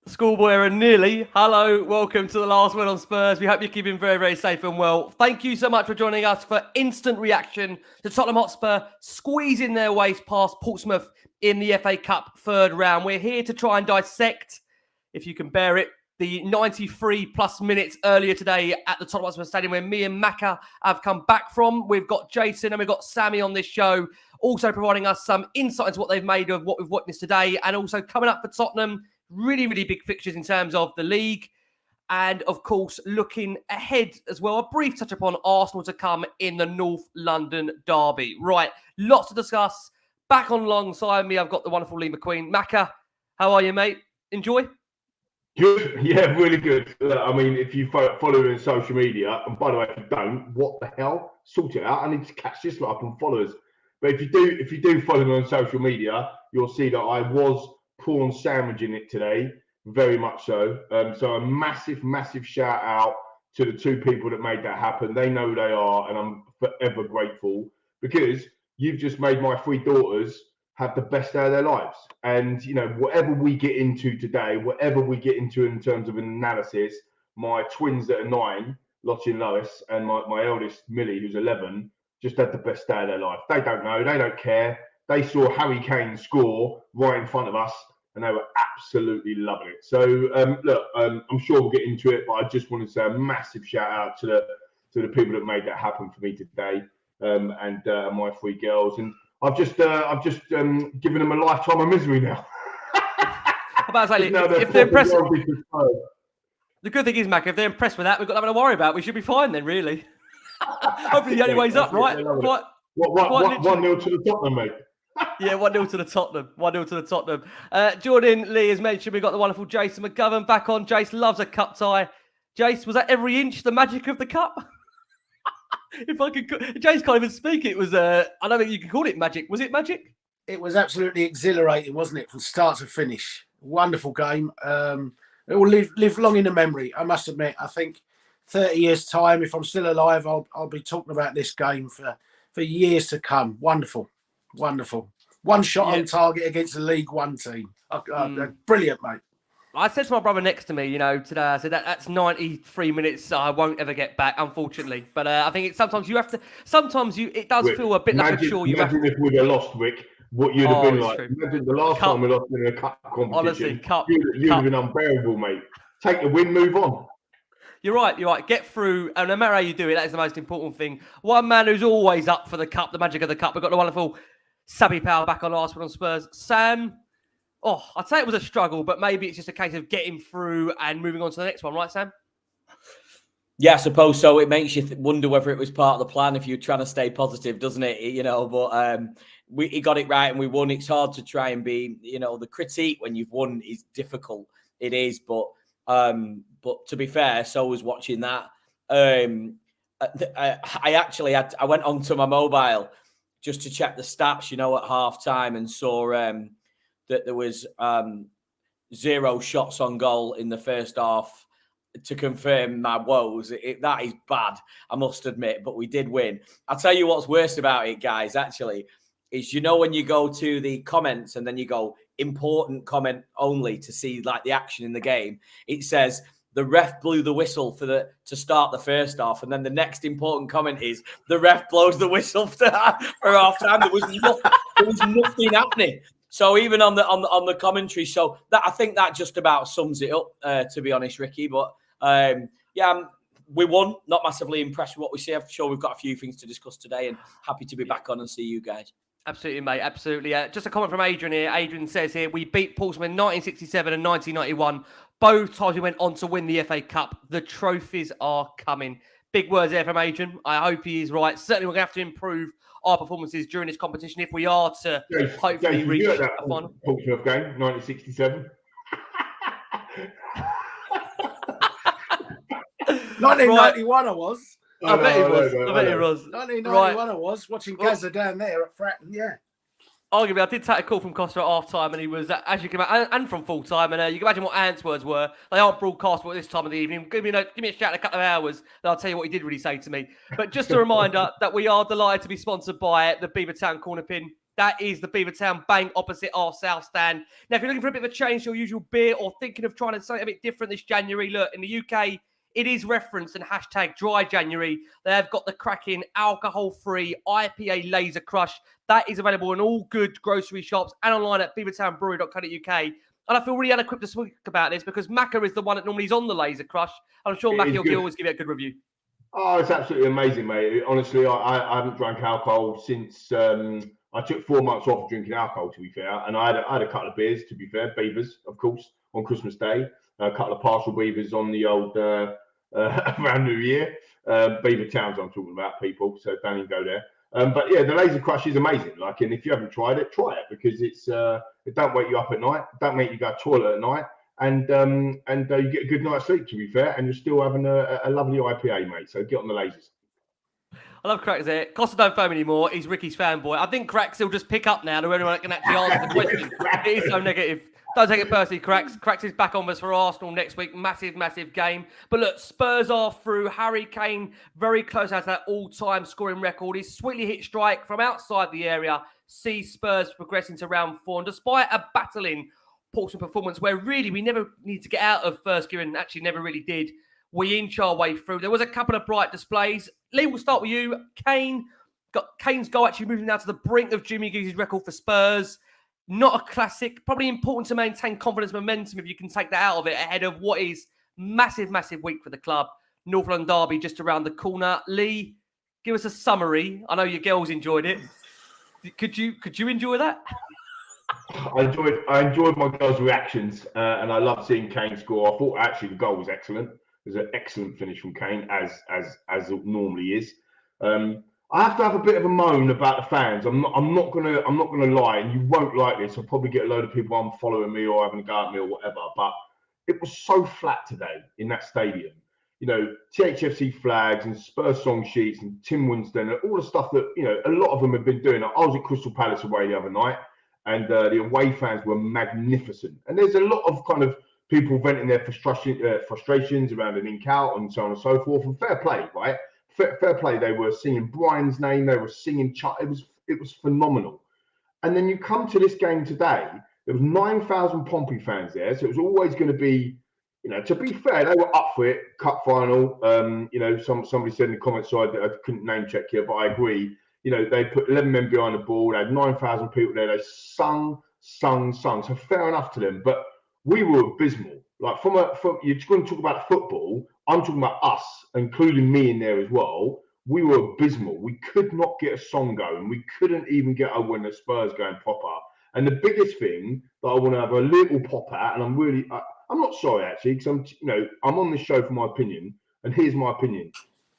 Schoolboy and nearly. Hello, welcome to the last word on Spurs. We hope you're keeping very, very safe and well. Thank you so much for joining us for instant reaction to Tottenham Hotspur squeezing their ways past Portsmouth in the FA Cup third round. We're here to try and dissect, if you can bear it, the 93 plus minutes earlier today at the Tottenham Hotspur Stadium where me and Macca have come back from. We've got Jason and we've got Sammy on this show, also providing us some insight into what they've made of what we've witnessed today, and also coming up for Tottenham. Really, really big fixtures in terms of the league. And, of course, looking ahead as well. A brief touch upon Arsenal to come in the North London derby. Right, lots to discuss. Back on alongside me, I've got the wonderful Lee McQueen. Macca, how are you, mate? Enjoy? Good. Yeah, really good. I mean, if you follow me on social media, and by the way, if you don't, what the hell? Sort it out. I need to catch this like on followers. But if you do follow me on social media, you'll see that I was prawn sandwiching it today, very much so. So a massive, massive shout out to the two people that made that happen. They know who they are, and I'm forever grateful because you've just made my three daughters have the best day of their lives. And, you know, whatever we get into today, whatever we get into in terms of an analysis, my twins that are 9, Lottie and Lois, and my eldest, Millie, who's 11, just had the best day of their life. They don't know. They don't care. They saw Harry Kane score right in front of us, and they were absolutely loving it. So, look, I'm sure we'll get into it, but I just want to say a massive shout out to the people that made that happen for me today, and my three girls. And I've just given them a lifetime of misery now. About to say, if they're impressed, the good thing is, Mac, if they're impressed with that, we've got nothing to worry about. We should be fine then, really. Hopefully, the only way's up, right? 1-0 to the Tottenham, mate. Yeah, 1-0 to the Tottenham. 1-0 to the Tottenham. Jordan Lee has mentioned we've got the wonderful Jason McGovern back on. Jace loves a cup tie. Jace, was that every inch the magic of the cup? If I could, Jace can't even speak. It was, I don't think you could call it magic. Was it magic? It was absolutely exhilarating, wasn't it? From start to finish. Wonderful game. It will live long in the memory. I must admit, I think 30 years' time, if I'm still alive, I'll be talking about this game for years to come. Wonderful. Wonderful. One shot on target against a League One team. Brilliant, mate. I said to my brother next to me, today, I said that's 93 minutes I won't ever get back, unfortunately. But I think sometimes it does feel a bit like a chore. Imagine if we'd have lost, Rick, what you'd have been like. True. Imagine the last time we lost in a cup competition. Honestly, you'd have been unbearable, mate. Take the win, move on. You're right. Get through, and no matter how you do it, that is the most important thing. One man who's always up for the cup, the magic of the cup. We've got the wonderful Sammy Powell back on last one on Spurs. Sam, I'd say it was a struggle, but maybe it's just a case of getting through and moving on to the next one, right, Sam? Yeah, I suppose so. It makes you wonder whether it was part of the plan if you're trying to stay positive, doesn't it? But he got it right and we won. It's hard to try and be, the critique when you've won is difficult. It is, but to be fair, so was watching that. I went onto my mobile just to check the stats, at half time and saw that there was 0 shots on goal in the first half to confirm my woes. That is bad, I must admit, but we did win. I'll tell you what's worse about it, guys, actually, is when you go to the comments and then you go important comment only to see like the action in the game, it says the ref blew the whistle to start the first half, and then the next important comment is the ref blows the whistle for half time. There was nothing happening. So even on the commentary, so that I think that just about sums it up, to be honest, Ricky. But we won. Not massively impressed with what we see. I'm sure we've got a few things to discuss today, and happy to be back on and see you guys. Absolutely, mate. Absolutely. Just a comment from Adrian here. Adrian says here, we beat Portsmouth in 1967 and 1991. Both times we went on to win the FA Cup. The trophies are coming. Big words there from Adrian. I hope he is right. Certainly, we're going to have to improve our performances during this competition if we are to hopefully reach a final. Portsmouth game, 1967. 1991 I was. I bet it was. 1991 I was watching Gaza down there at Fratton, yeah. Arguably, I did take a call from Costa at half-time, and he was, as you can imagine, and from full-time, and you can imagine what Ant's words were. They aren't broadcastable at this time of the evening. Give me a shout in a couple of hours, and I'll tell you what he did really say to me. But just a reminder that we are delighted to be sponsored by the Beavertown Corner Pin. That is the Beavertown, bang opposite our South Stand. Now, if you're looking for a bit of a change to your usual beer or thinking of trying to something a bit different this January, look, in the UK, it is referenced and hashtag Dry January. They have got the cracking alcohol-free IPA Lazer Crush. That is available in all good grocery shops and online at beavertownbrewery.co.uk. And I feel really unequipped to speak about this because Macca is the one that normally is on the Lazer Crush. I'm sure Macca will always give it a good review. Oh, it's absolutely amazing, mate. Honestly, I haven't drank alcohol since I took 4 months off of drinking alcohol, to be fair. And I had a couple of beers, to be fair. Beavers, of course, on Christmas Day. A couple of partial beavers on the old around New Year. Beavertowns I'm talking about, people. So don't even go there. But yeah, the Lazer Crush is amazing. Like, and if you haven't tried it, try it because it don't wake you up at night. It don't make you go to the toilet at night. And you get a good night's sleep, to be fair, and you're still having a lovely IPA, mate. So get on the Lazers. I love Cracks here. Costa don't phone anymore. He's Ricky's fanboy. I think Cracks will just pick up now to anyone that can actually answer the question. It is so negative. Don't take it personally, Cracks. Cracks is back on us for Arsenal next week. Massive, massive game. But look, Spurs are through. Harry Kane very close out to that all-time scoring record. His sweetly hit strike from outside the area sees Spurs progressing to round 4. And despite a battling Portsmouth performance where really we never need to get out of first gear and actually never really did, we inch our way through. There was a couple of bright displays. Lee, we'll start with you. Kane's goal actually moving now to the brink of Jimmy Gee's record for Spurs. Not a classic. Probably important to maintain confidence momentum if you can take that out of it ahead of what is massive, massive week for the club. North London derby just around the corner. Lee, give us a summary. I know your girls enjoyed it. Could you enjoy that? I enjoyed my girls' reactions, and I loved seeing Kane score. I thought actually the goal was excellent. It was an excellent finish from Kane, as it normally is. I have to have a bit of a moan about the fans. I'm not gonna lie, and you won't like this. I'll probably get a load of people unfollowing me or having a go at me or whatever. But it was so flat today in that stadium. You know, THFC flags and Spurs song sheets and Tim Winston and all the stuff that a lot of them have been doing. I was at Crystal Palace away the other night. And the away fans were magnificent. And there's a lot of kind of people venting their frustrations around an ink-out and so on and so forth. And fair play, right? Fair play. They were singing Brian's name. They were singing. It was phenomenal. And then you come to this game today. There was 9,000 Pompey fans there, so it was always going to be. To be fair, they were up for it. Cup final. Somebody said in the comment side that I couldn't name check here, but I agree. They put 11 men behind the ball. They had 9,000 people there. They sung. So fair enough to them. But we were abysmal. Like from you're going to talk about football. I'm talking about us, including me in there as well. We were abysmal. We could not get a song going. We couldn't even get a win. The Spurs going proper. And the biggest thing that I want to have a little pop at, and I'm not sorry actually, because I'm on this show for my opinion. And here's my opinion: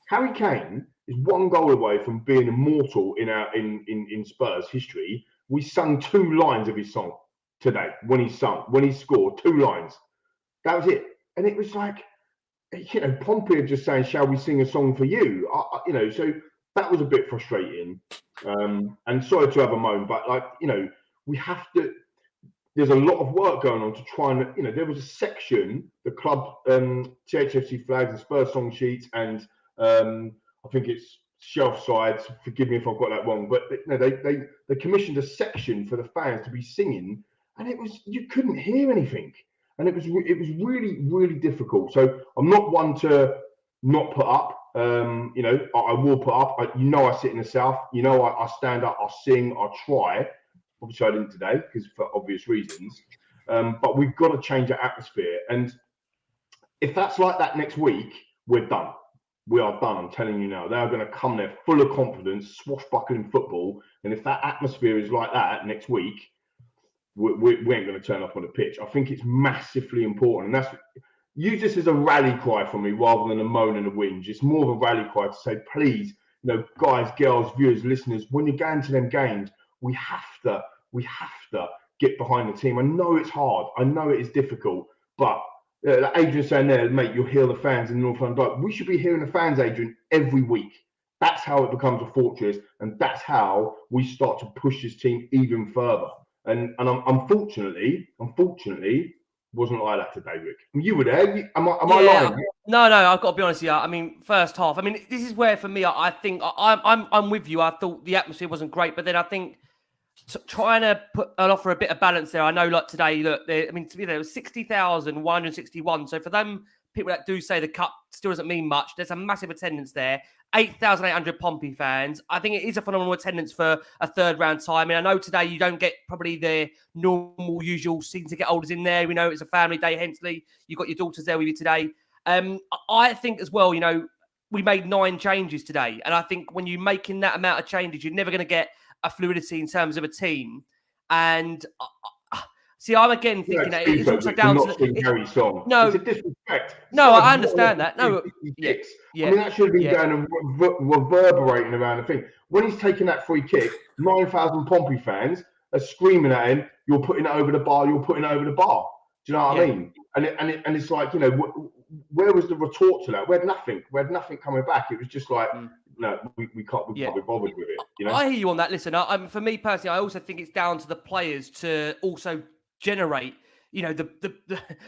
Harry Kane is one goal away from being immortal in Spurs history. We sung 2 lines of his song today when he scored 2 lines. That was it. And it was like, Pompey just saying, shall we sing a song for you? So that was a bit frustrating. And sorry to have a moan, but we have to, there's a lot of work going on to try and, there was a section, the club, THFC flags and Spurs song sheets and, I think it's shelf sides. Forgive me if I've got that wrong, but they commissioned a section for the fans to be singing, and you couldn't hear anything, and it was really, really difficult. So I'm not one to not put up. I will put up. I sit in the south. I stand up. I sing. I try. Obviously, I didn't today because for obvious reasons. But we've got to change the atmosphere, and if that's like that next week, we're done. We are done, I'm telling you now. They are going to come there full of confidence, swashbuckling football. And if that atmosphere is like that next week, we ain't going to turn up on the pitch. I think it's massively important. And use this as a rally cry for me rather than a moan and a whinge. It's more of a rally cry to say, please, guys, girls, viewers, listeners, when you're going to them games, we have to get behind the team. I know it's hard. I know it is difficult. But like Adrian's saying there, mate, you'll hear the fans in North London. We should be hearing the fans, Adrian, every week. That's how it becomes a fortress, and that's how we start to push this team even further. And unfortunately, wasn't like that today, Rick. You were there. Am I lying? No, I've got to be honest with you. I mean, first half. I mean, this is where for me, I think I'm with you. I thought the atmosphere wasn't great, but then I think trying to offer a bit of balance there. I know, like today, look, there was 60,161. So for them people that do say the cup still doesn't mean much, there's a massive attendance there. 8,800 Pompey fans. I think it is a phenomenal attendance for a third round tie. I mean, I know today you don't get probably the normal, usual season ticket holders in there. We know it's a family day, Hensley. You've got your daughters there with you today. I think as well, we made 9 changes today. And I think when you're making that amount of changes, you're never going to get a fluidity in terms of a team. And see, I'm again thinking that it's also down to Harry song. No, it's a disrespect. No, I understand that. No, I mean, that should have been going and reverberating around the thing. When he's taking that free kick, 9,000 Pompey fans are screaming at him, "You're putting it over the bar. You're putting it over the bar." Do you know what I mean? And it's like, where was the retort to that? We had nothing. We had nothing coming back. It was just like, no, we can't be bothered with it. I hear you on that. Listen, for me personally, I also think it's down to the players to also generate,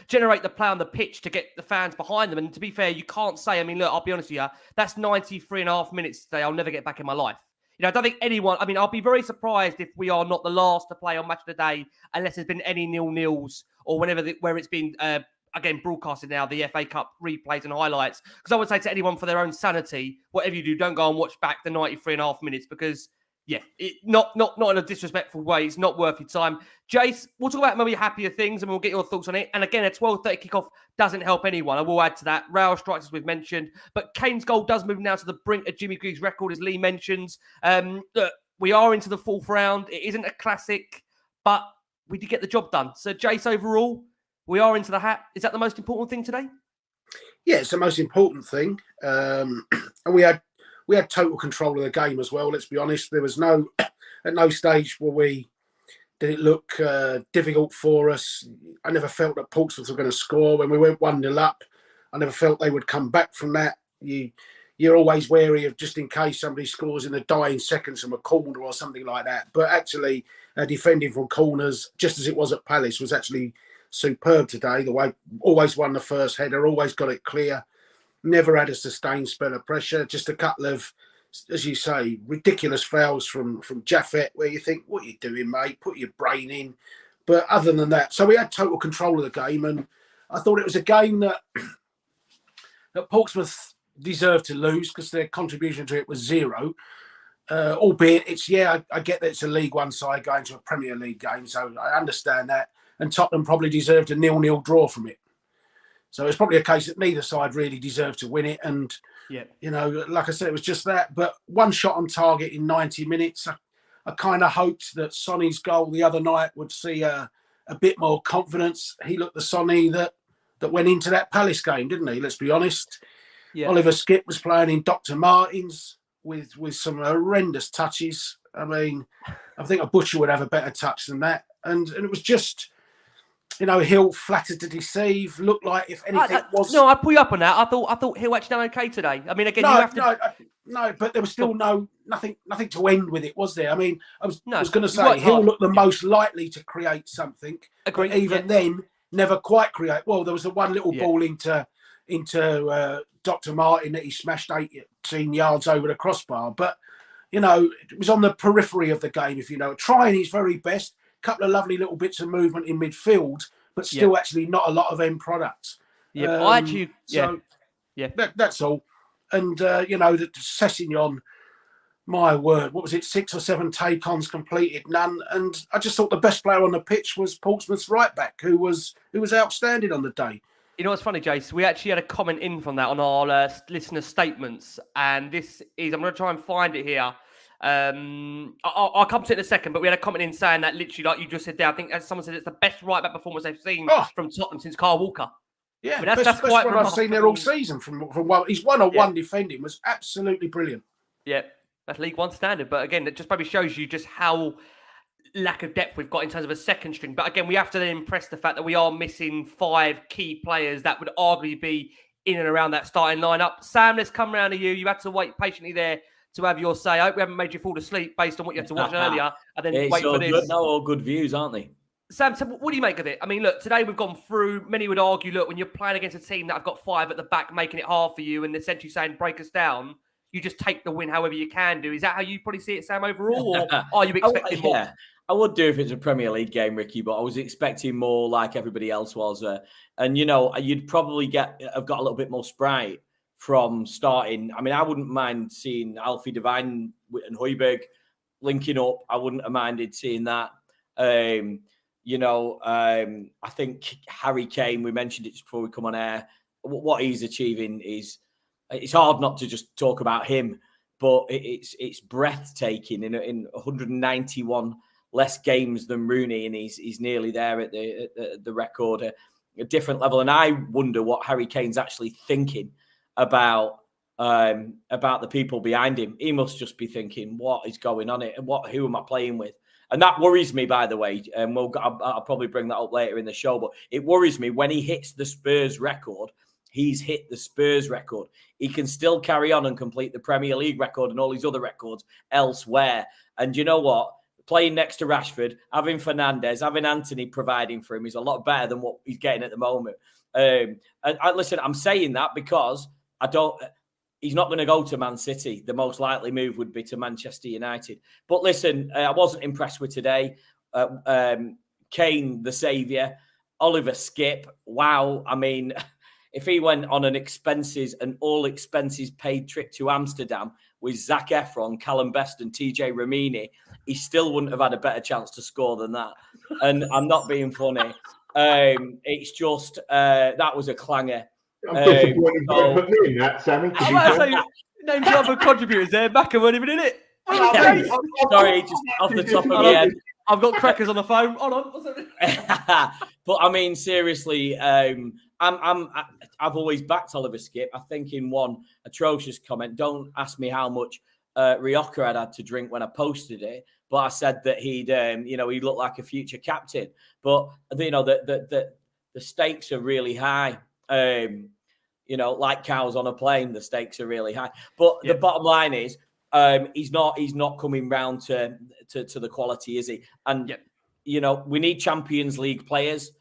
generate the play on the pitch to get the fans behind them. And to be fair, you can't say, I mean, look, I'll be honest with you, that's 93.5 minutes today I'll never get back in my life. I don't think anyone, I'll be very surprised if we are not the last to play on Match of the Day unless there's been any 0-0s or where it's been, again, broadcasted now, the FA Cup replays and highlights. Because I would say to anyone for their own sanity, whatever you do, don't go and watch back the 93.5 minutes because, not in a disrespectful way. It's not worth your time. Jace, we'll talk about maybe happier things and we'll get your thoughts on it. And again, a 12:30 kickoff doesn't help anyone. I will add to that. Rail strikes, as we've mentioned. But Kane's goal does move now to the brink of Jimmy Greaves' record, as Lee mentions. Look, we are into the 4th round. It isn't a classic, but we did get the job done. So, Jace, overall, we are into the hat. Is that the most important thing today? Yeah, it's the most important thing. And we had total control of the game as well. Let's be honest. There was at no stage did it look difficult for us. I never felt that Portsmouth were going to score when we went 1-0 up. I never felt they would come back from that. You're always wary of just in case somebody scores in the dying seconds from a corner or something like that. But actually, defending from corners, just as it was at Palace, was actually superb today. The way always won the first header, always got it clear. Never had a sustained spell of pressure. Just a couple of, as you say, ridiculous fouls from Jaffet, where you think, what are you doing, mate? Put your brain in. But other than that, so we had total control of the game. And I thought it was a game that Portsmouth deserved to lose because their contribution to it was 0. Albeit, I get that it's a League One side going to a Premier League game. So I understand that. And Tottenham probably deserved a 0-0 draw from it. So it's probably a case that neither side really deserved to win it. And, like I said, it was just that. But one shot on target in 90 minutes. I kind of hoped that Sonny's goal the other night would see a bit more confidence. He looked the Sonny that went into that Palace game, didn't he? Let's be honest. Yeah. Oliver Skipp was playing in Dr. Martens with some horrendous touches. I mean, I think a Butcher would have a better touch than that. And it was just... Hill flattered to deceive. Looked like if anything was. No, I pull you up on that. I thought Hill actually done okay today. I mean, again, you have to. No, but there was still nothing to end with it, was there? I mean, I was going to say Hill looked the most likely to create something. Agreed. Even then, never quite create. Well, there was the one little ball into Dr. Martin that he smashed 18 yards over the crossbar, but it was on the periphery of the game. If trying his very best. Couple of lovely little bits of movement in midfield, but still actually not a lot of end product. That's all. And the Sessignon, my word, what was it? 6 or 7 take-ons completed, none. And I just thought the best player on the pitch was Portsmouth's right back, who was outstanding on the day. You know what's funny, Jace? We actually had a comment in from that on our listener statements, and this is, I'm going to try and find it here. I'll come to it in a second, but we had a comment in saying that literally, like you just said there, I think as someone said, it's the best right back performance they've seen from Tottenham since Kyle Walker. Yeah, I mean, that's quite what I've seen there all season. From one, his one-on-one defending was absolutely brilliant. Yeah, that's League One standard. But again, it just probably shows you just how lack of depth we've got in terms of a second string. But again, we have to then impress the fact that we are missing 5 key players that would arguably be in and around that starting lineup. Sam, let's come round to you. You had to wait patiently there to have your say. I hope we haven't made you fall asleep based on what you had to watch earlier and then wait for this. No, all good views, aren't they? Sam, so what do you make of it? I mean, look, today we've gone through, many would argue, look, when you're playing against a team that have got 5 at the back making it hard for you and essentially saying break us down, you just take the win however you can do. Is that how you probably see it, Sam, overall? Or are you expecting more? Yeah, I would do if it's a Premier League game, Ricky, but I was expecting more like everybody else was. And, you'd probably have got a little bit more sprite from starting. I mean, I wouldn't mind seeing Alfie Devine and Højbjerg linking up. I wouldn't have minded seeing that. I think Harry Kane, we mentioned it before we come on air, what he's achieving it's hard not to just talk about him, but it's breathtaking. In 191 less games than Rooney, and he's nearly there at the record, a different level. And I wonder what Harry Kane's actually thinking about the people behind him. He must just be thinking, what is going on here? Who am I playing with? And that worries me, by the way. And I'll probably bring that up later in the show. But it worries me when he hits the Spurs record. He's hit the Spurs record. He can still carry on and complete the Premier League record and all these other records elsewhere. And you know what? Playing next to Rashford, having Fernandes, having Anthony providing for him is a lot better than what he's getting at the moment. Listen, I'm saying that because he's not going to go to Man City. The most likely move would be to Manchester United. But listen, I wasn't impressed with today. Kane, the saviour. Oliver Skipp. Wow. I mean, if he went on an all expenses paid trip to Amsterdam with Zac Efron, Callum Best and TJ Ramini, he still wouldn't have had a better chance to score than that. And I'm not being funny. It's just, that was a clanger. I'm disappointed you put me in that, Sammy. I might say, names of other contributors there. Macca weren't even in it. Sorry, just off the top of my head. I've got crackers on the phone. Hold on. But I mean, seriously, I've always backed Oliver Skipp. I think in one atrocious comment, don't ask me how much Rioja I'd had to drink when I posted it, but I said that he looked like a future captain. But the stakes are really high. Like cows on a plane, the stakes are really high. But the bottom line is, he's not coming round to the quality, is he? And we need Champions League players.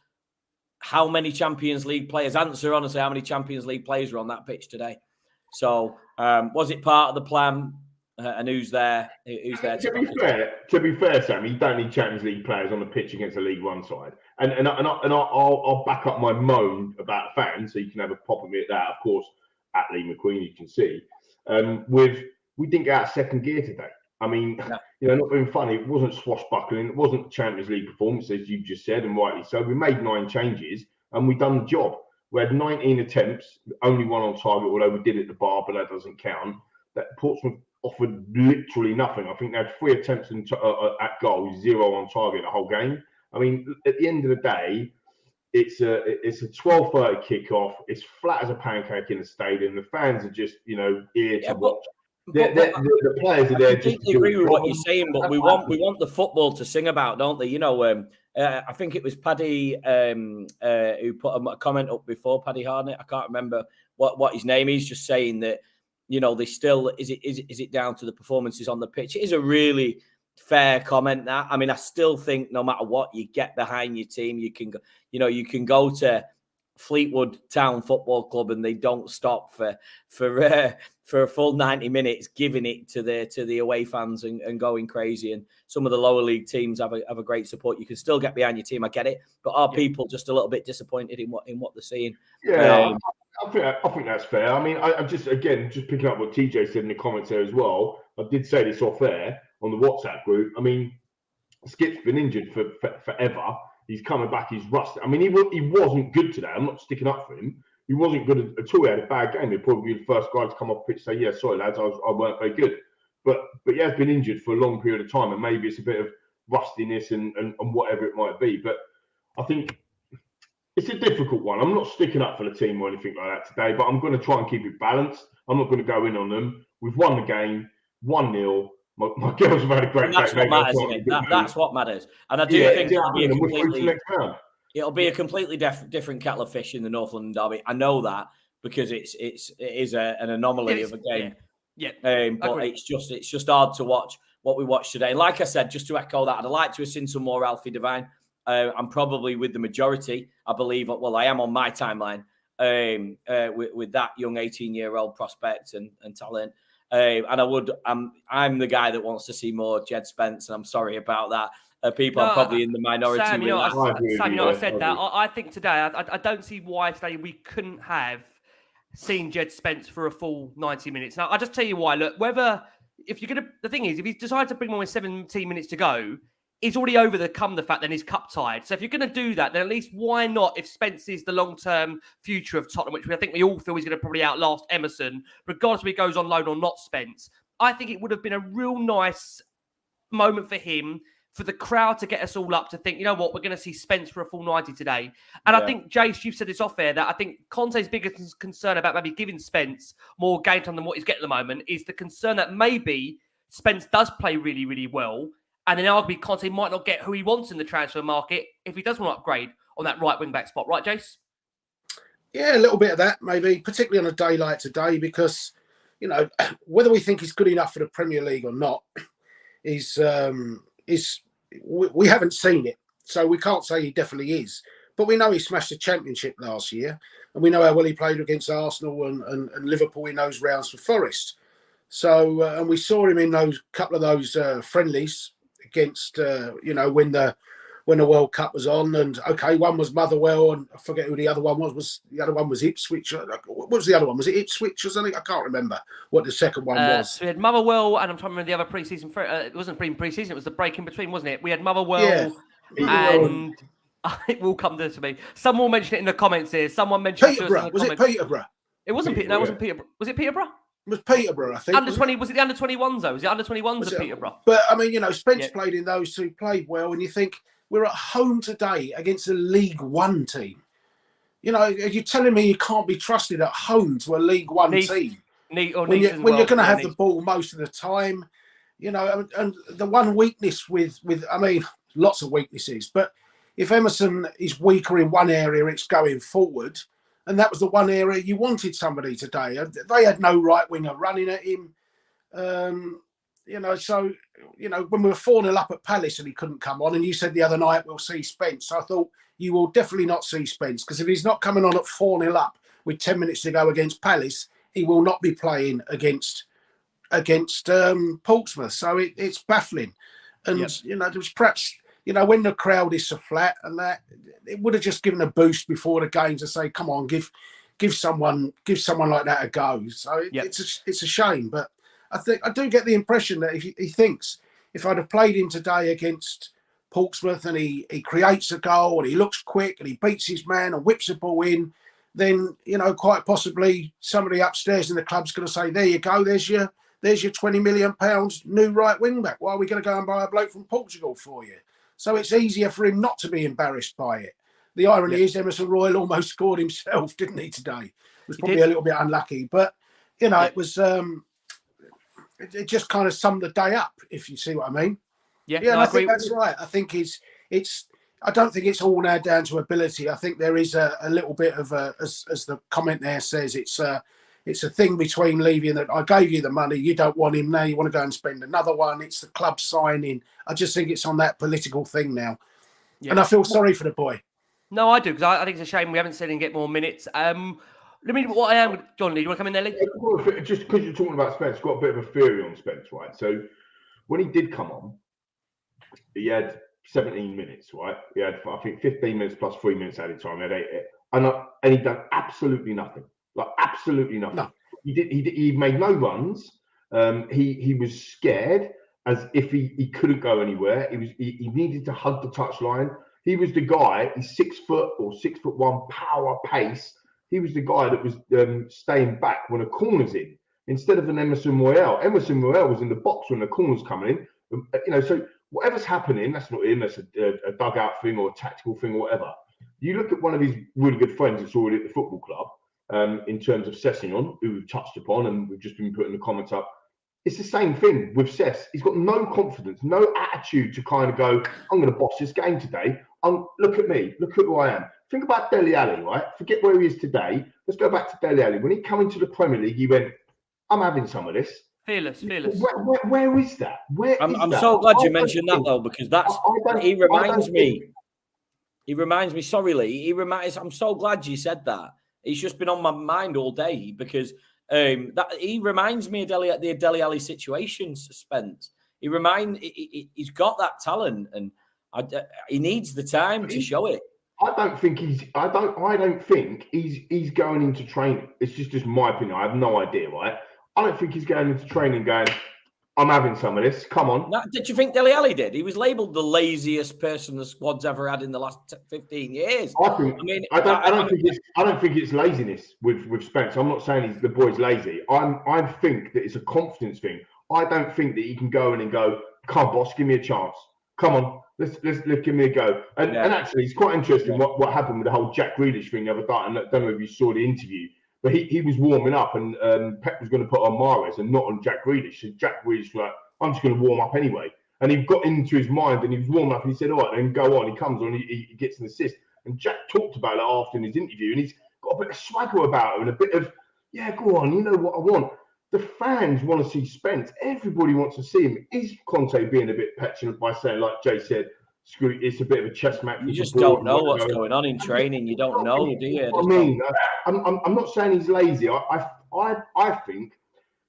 How many Champions League players? Answer honestly, how many Champions League players were on that pitch today? So was it part of the plan? And who's there? To be fair, Sam, you don't need Champions League players on the pitch against a League One side. And I'll back up my moan about fans, so you can have a pop at me at that. Of course, at Lee McQueen, you can see. We didn't get out of second gear today. I mean, not being funny, it wasn't swashbuckling, it wasn't Champions League performance, as you just said, and rightly so. We made 9 changes and we done the job. We had 19 attempts, only 1 on target, although we did it at the bar, but that doesn't count. That Portsmouth offered literally nothing. I think they had 3 attempts at goal, 0 on target the whole game. I mean, at the end of the day, it's a 12:30 kickoff. It's flat as a pancake in the stadium. The fans are just, here to watch. The players are there. I completely agree with what you're saying, but we want the football to sing about, don't they? I think it was Paddy who put a comment up before, Paddy Hardnett. I can't remember what his name is. Just saying that they still is it down to the performances on the pitch? It is a really fair comment. That I mean, I still think no matter what, you get behind your team. You can go to Fleetwood Town Football Club and they don't stop for a full 90 minutes, giving it to the away fans and going crazy. And some of the lower league teams have a great support. You can still get behind your team. I get it, but are people just a little bit disappointed in what they're seeing? Yeah, I think that's fair. I mean, I'm just picking up what TJ said in the comments there as well. I did say this off air on the WhatsApp group. I mean, Skip's been injured for forever. He's coming back. He's rusty. I mean, he wasn't good today. I'm not sticking up for him. He wasn't good at all. He had a bad game. He'd probably be the first guy to come off pitch and say, "Yeah, sorry lads, I weren't very good." But he has been injured for a long period of time, and maybe it's a bit of rustiness and whatever it might be. But I think it's a difficult one. I'm not sticking up for the team or anything like that today, but I'm going to try and keep it balanced. I'm not going to go in on them. We've won the game, 1-0. My girls have had a great day. That's what matters, isn't it? That's what matters. And I do think it'll be a completely different kettle of fish in the North London derby. I know that because it is an anomaly of a game. Yeah. But it's just hard to watch what we watched today. And like I said, just to echo that, I'd like to have seen some more Alfie Devine. I'm probably with the majority. I believe. Well, I am on my timeline with that young 18-year-old prospect and talent. And I'm the guy that wants to see more Jed Spence, and I'm sorry about that. People are probably in the minority. Sam, I said that. agree. I think today, I don't see why today we couldn't have seen Jed Spence for a full 90 minutes. Now, I'll just tell you why. Look, the thing is, if he decides to bring on with 17 minutes to go, he's already overcome the fact that he's cup tied. So if you're going to do that, then at least why not, if Spence is the long-term future of Tottenham, which I think we all feel he's going to probably outlast Emerson, regardless if he goes on loan or not, Spence, I think it would have been a real nice moment for him, for the crowd to get us all up to think, you know what, we're going to see Spence for a full 90 today. And I think, Jace, you've said this off air, that I think Conte's biggest concern about maybe giving Spence more game time than what he's getting at the moment is the concern that maybe Spence does play really, really well. And then arguably Conte might not get who he wants in the transfer market if he does want to upgrade on that right wing back spot. Right, Jace? Yeah, a little bit of that, maybe, particularly on a day like today, because, you know, whether we think he's good enough for the Premier League or not is we haven't seen it. So we can't say he definitely is. But we know he smashed the Championship last year. And we know how well he played against Arsenal and Liverpool in those rounds for Forest. So, and we saw him in those couple of those friendlies against, when the World Cup was on, and okay, one was Motherwell, and I forget who the other one was. The other one was Ipswich. What was the other one? Was it Ipswich or something? I can't remember what the second one was. So we had Motherwell, and I'm trying to remember the other pre-season. It wasn't pre-season; it was the break in between, wasn't it? We had Motherwell, and it will come to me. Someone will mention it in the comments here. Someone mentioned Peterborough. Was it Peterborough? It wasn't Peterborough. No, it wasn't Peterborough. Was it Peterborough? It was Peterborough, I think. Under 20, was it the under 21s though? Was it under 21s of Peterborough? But I mean, Spence played in those two, played well, and you think we're at home today against a League One team. You're telling me you can't be trusted at home to a League One team when you're going to have the ball most of the time. And the one weakness with I mean, lots of weaknesses, but if Emerson is weaker in one area, it's going forward. And that was the one area you wanted somebody today. They had no right winger running at him. When we were 4-0 up at Palace and he couldn't come on, and you said the other night we'll see Spence. I thought you will definitely not see Spence, because if he's not coming on at 4-0 up with 10 minutes to go against Palace, he will not be playing against Portsmouth. So it's baffling. And, there was perhaps... when the crowd is so flat, and that it would have just given a boost before the game to say, "Come on, give someone like that a go." So it's a shame, but I do get the impression that if he thinks, if I'd have played him today against Portsmouth and he creates a goal and he looks quick and he beats his man and whips the ball in, then quite possibly somebody upstairs in the club's going to say, "There you go, there's your £20 million new right wing back. Why are we going to go and buy a bloke from Portugal for you?" So it's easier for him not to be embarrassed by it. The irony is Emerson Royal almost scored himself, didn't he, today? It was probably a little bit unlucky. But, it was... it just kind of summed the day up, if you see what I mean. I think that's right. I think I don't think it's all now down to ability. I think there is a little bit of as the comment there says, it's a thing between leaving that I gave you the money, you don't want him now, you want to go and spend another one. It's the club signing. I just think it's on that political thing now. Yeah. And I feel sorry for the boy. No, I do, because I think it's a shame we haven't seen him get more minutes. What I am, John Lee, do you want to come in there, Lee? Just because you're talking about Spence, got a bit of a theory on Spence, right? So when he did come on, he had 17 minutes, right? He had, I think, 15 minutes plus 3 minutes added time. He had 8, and he'd done absolutely nothing. Like absolutely nothing. No. He made no runs. He was scared, as if he couldn't go anywhere. He needed to hug the touchline. He was the guy. He's 6 foot or 6'1", power, pace. He was the guy that was staying back when a corner's in, instead of an Emerson Royal. Emerson Royal was in the box when the corner's coming in. So whatever's happening, that's not him. That's a dugout thing or a tactical thing or whatever. You look at one of his really good friends that's already at the football club. In terms of Sessignon, who we've touched upon, and we've just been putting the comments up. It's the same thing with Sess. He's got no confidence, no attitude to kind of go, "I'm going to boss this game today. Look at me. Look at who I am." Think about Dele Alli, right? Forget where he is today. Let's go back to Dele Alli. When he came into the Premier League, he went, "I'm having some of this." Fearless. Where is that? I'm so glad you mentioned that, though, because he reminds me. Sorry, Lee. I'm so glad you said that. It's just been on my mind all day, because That he reminds me of the Dele Alli situation, Spence. He's got that talent, and he needs the time to show it. I don't think he's going into training. It's just my opinion. I have no idea, right? I don't think he's going into training going, I'm having some of this. Come on. Now, did you think Dele Alli did? He was labelled the laziest person the squad's ever had in the last 15 years. I don't think it's laziness with Spence. I'm not saying the boy's lazy. I think that it's a confidence thing. I don't think that he can go in and go, come on, boss, give me a chance. Come on, let's give me a go. And actually, it's quite interesting what happened with the whole Jack Grealish thing the other day. And I don't know if you saw the interview, but he was warming up, and Pep was going to put on Mahrez and not on Jack Grealish. And Jack Grealish was like, I'm just going to warm up anyway. And he got into his mind, and he was warming up, and he said, all right, then go on. He comes on, he gets an assist. And Jack talked about it after in his interview, and he's got a bit of swagger about him and a bit of, yeah, go on, you know what I want. The fans want to see Spence. Everybody wants to see him. Is Conte being a bit petulant by saying, like Jay said, screw it, it's a bit of a chess match? You just don't know what's going on in training. You don't know, do you? I mean, I'm not saying he's lazy. I think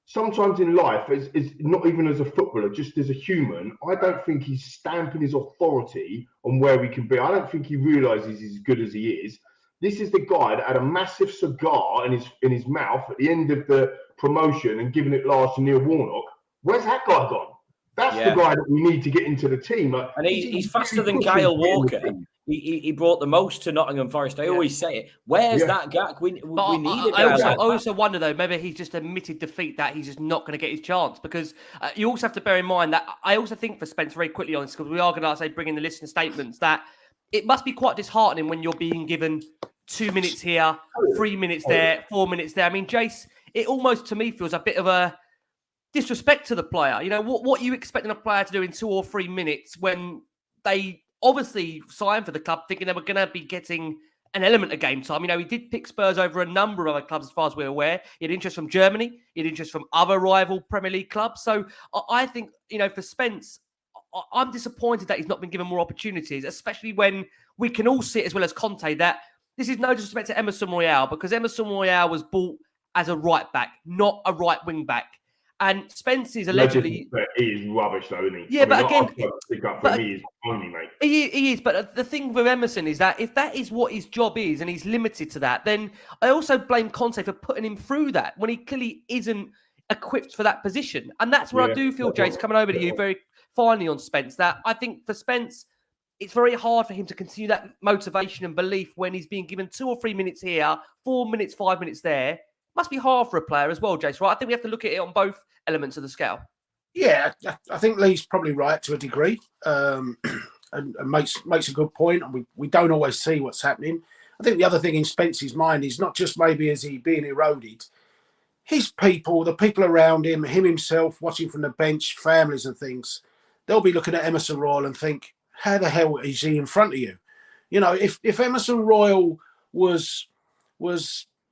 sometimes in life, is not even as a footballer, just as a human, I don't think he's stamping his authority on where we can be. I don't think he realises he's as good as he is. This is the guy that had a massive cigar in his mouth at the end of the promotion and giving it last to Neil Warnock. Where's that guy gone? That's the guy that we need to get into the team. And he's faster than Kyle Walker. He brought the most to Nottingham Forest. I always say it. Where's that guy? We need it. I also wonder, though, maybe he's just admitted defeat, that he's just not going to get his chance. Because you also have to bear in mind that I also think for Spence, very quickly on this, because we are going to bring in the listener statements, that it must be quite disheartening when you're being given 2 minutes here, 3 minutes there, 4 minutes there. I mean, Jace, it almost to me feels a bit of a disrespect to the player. You know, what are you expecting a player to do in 2 or 3 minutes when they obviously signed for the club thinking they were going to be getting an element of game time? You know, he did pick Spurs over a number of other clubs as far as we're aware. He had interest from Germany. He had interest from other rival Premier League clubs. So I think, you know, for Spence, I'm disappointed that he's not been given more opportunities, especially when we can all see it as well as Conte that this is no disrespect to Emerson Royale, because Emerson Royale was bought as a right back, not a right wing back. And Spence is allegedly... He is rubbish, though, isn't he? Yeah, but again... He is only, mate. He is, but the thing with Emerson is that if that is what his job is and he's limited to that, then I also blame Conte for putting him through that when he clearly isn't equipped for that position. And that's where I do feel, Jace, coming over to you very finally on Spence, that I think for Spence, it's very hard for him to continue that motivation and belief when he's being given 2 or 3 minutes here, 4 minutes, 5 minutes there. Must be hard for a player as well, Jace, right? I think we have to look at it on both elements of the scale. Yeah, I think Lee's probably right to a degree, and makes a good point. And we don't always see what's happening. I think the other thing in Spence's mind is not just maybe is he being eroded. His people, the people around him himself, watching from the bench, families and things, they'll be looking at Emerson Royal and think, how the hell is he in front of you? You know, if Emerson Royal was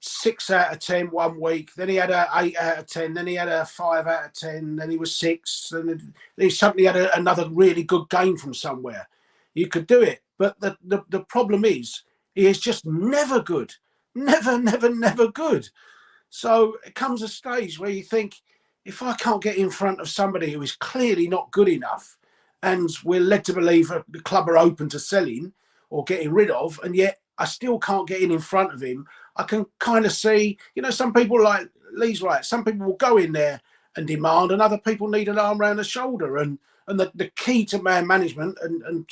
6 out of 10 1 week, then he had a 8 out of 10, then he had a 5 out of 10, then he was 6, and then he suddenly had another really good game from somewhere. You could do it. But the problem is, he is just never good. Never good. So it comes a stage where you think, if I can't get in front of somebody who is clearly not good enough, and we're led to believe that the club are open to selling or getting rid of, and yet I still can't get in front of him, I can kind of see, you know, some people, like Lee's right, some people will go in there and demand, and other people need an arm around the shoulder. And the key to man management, and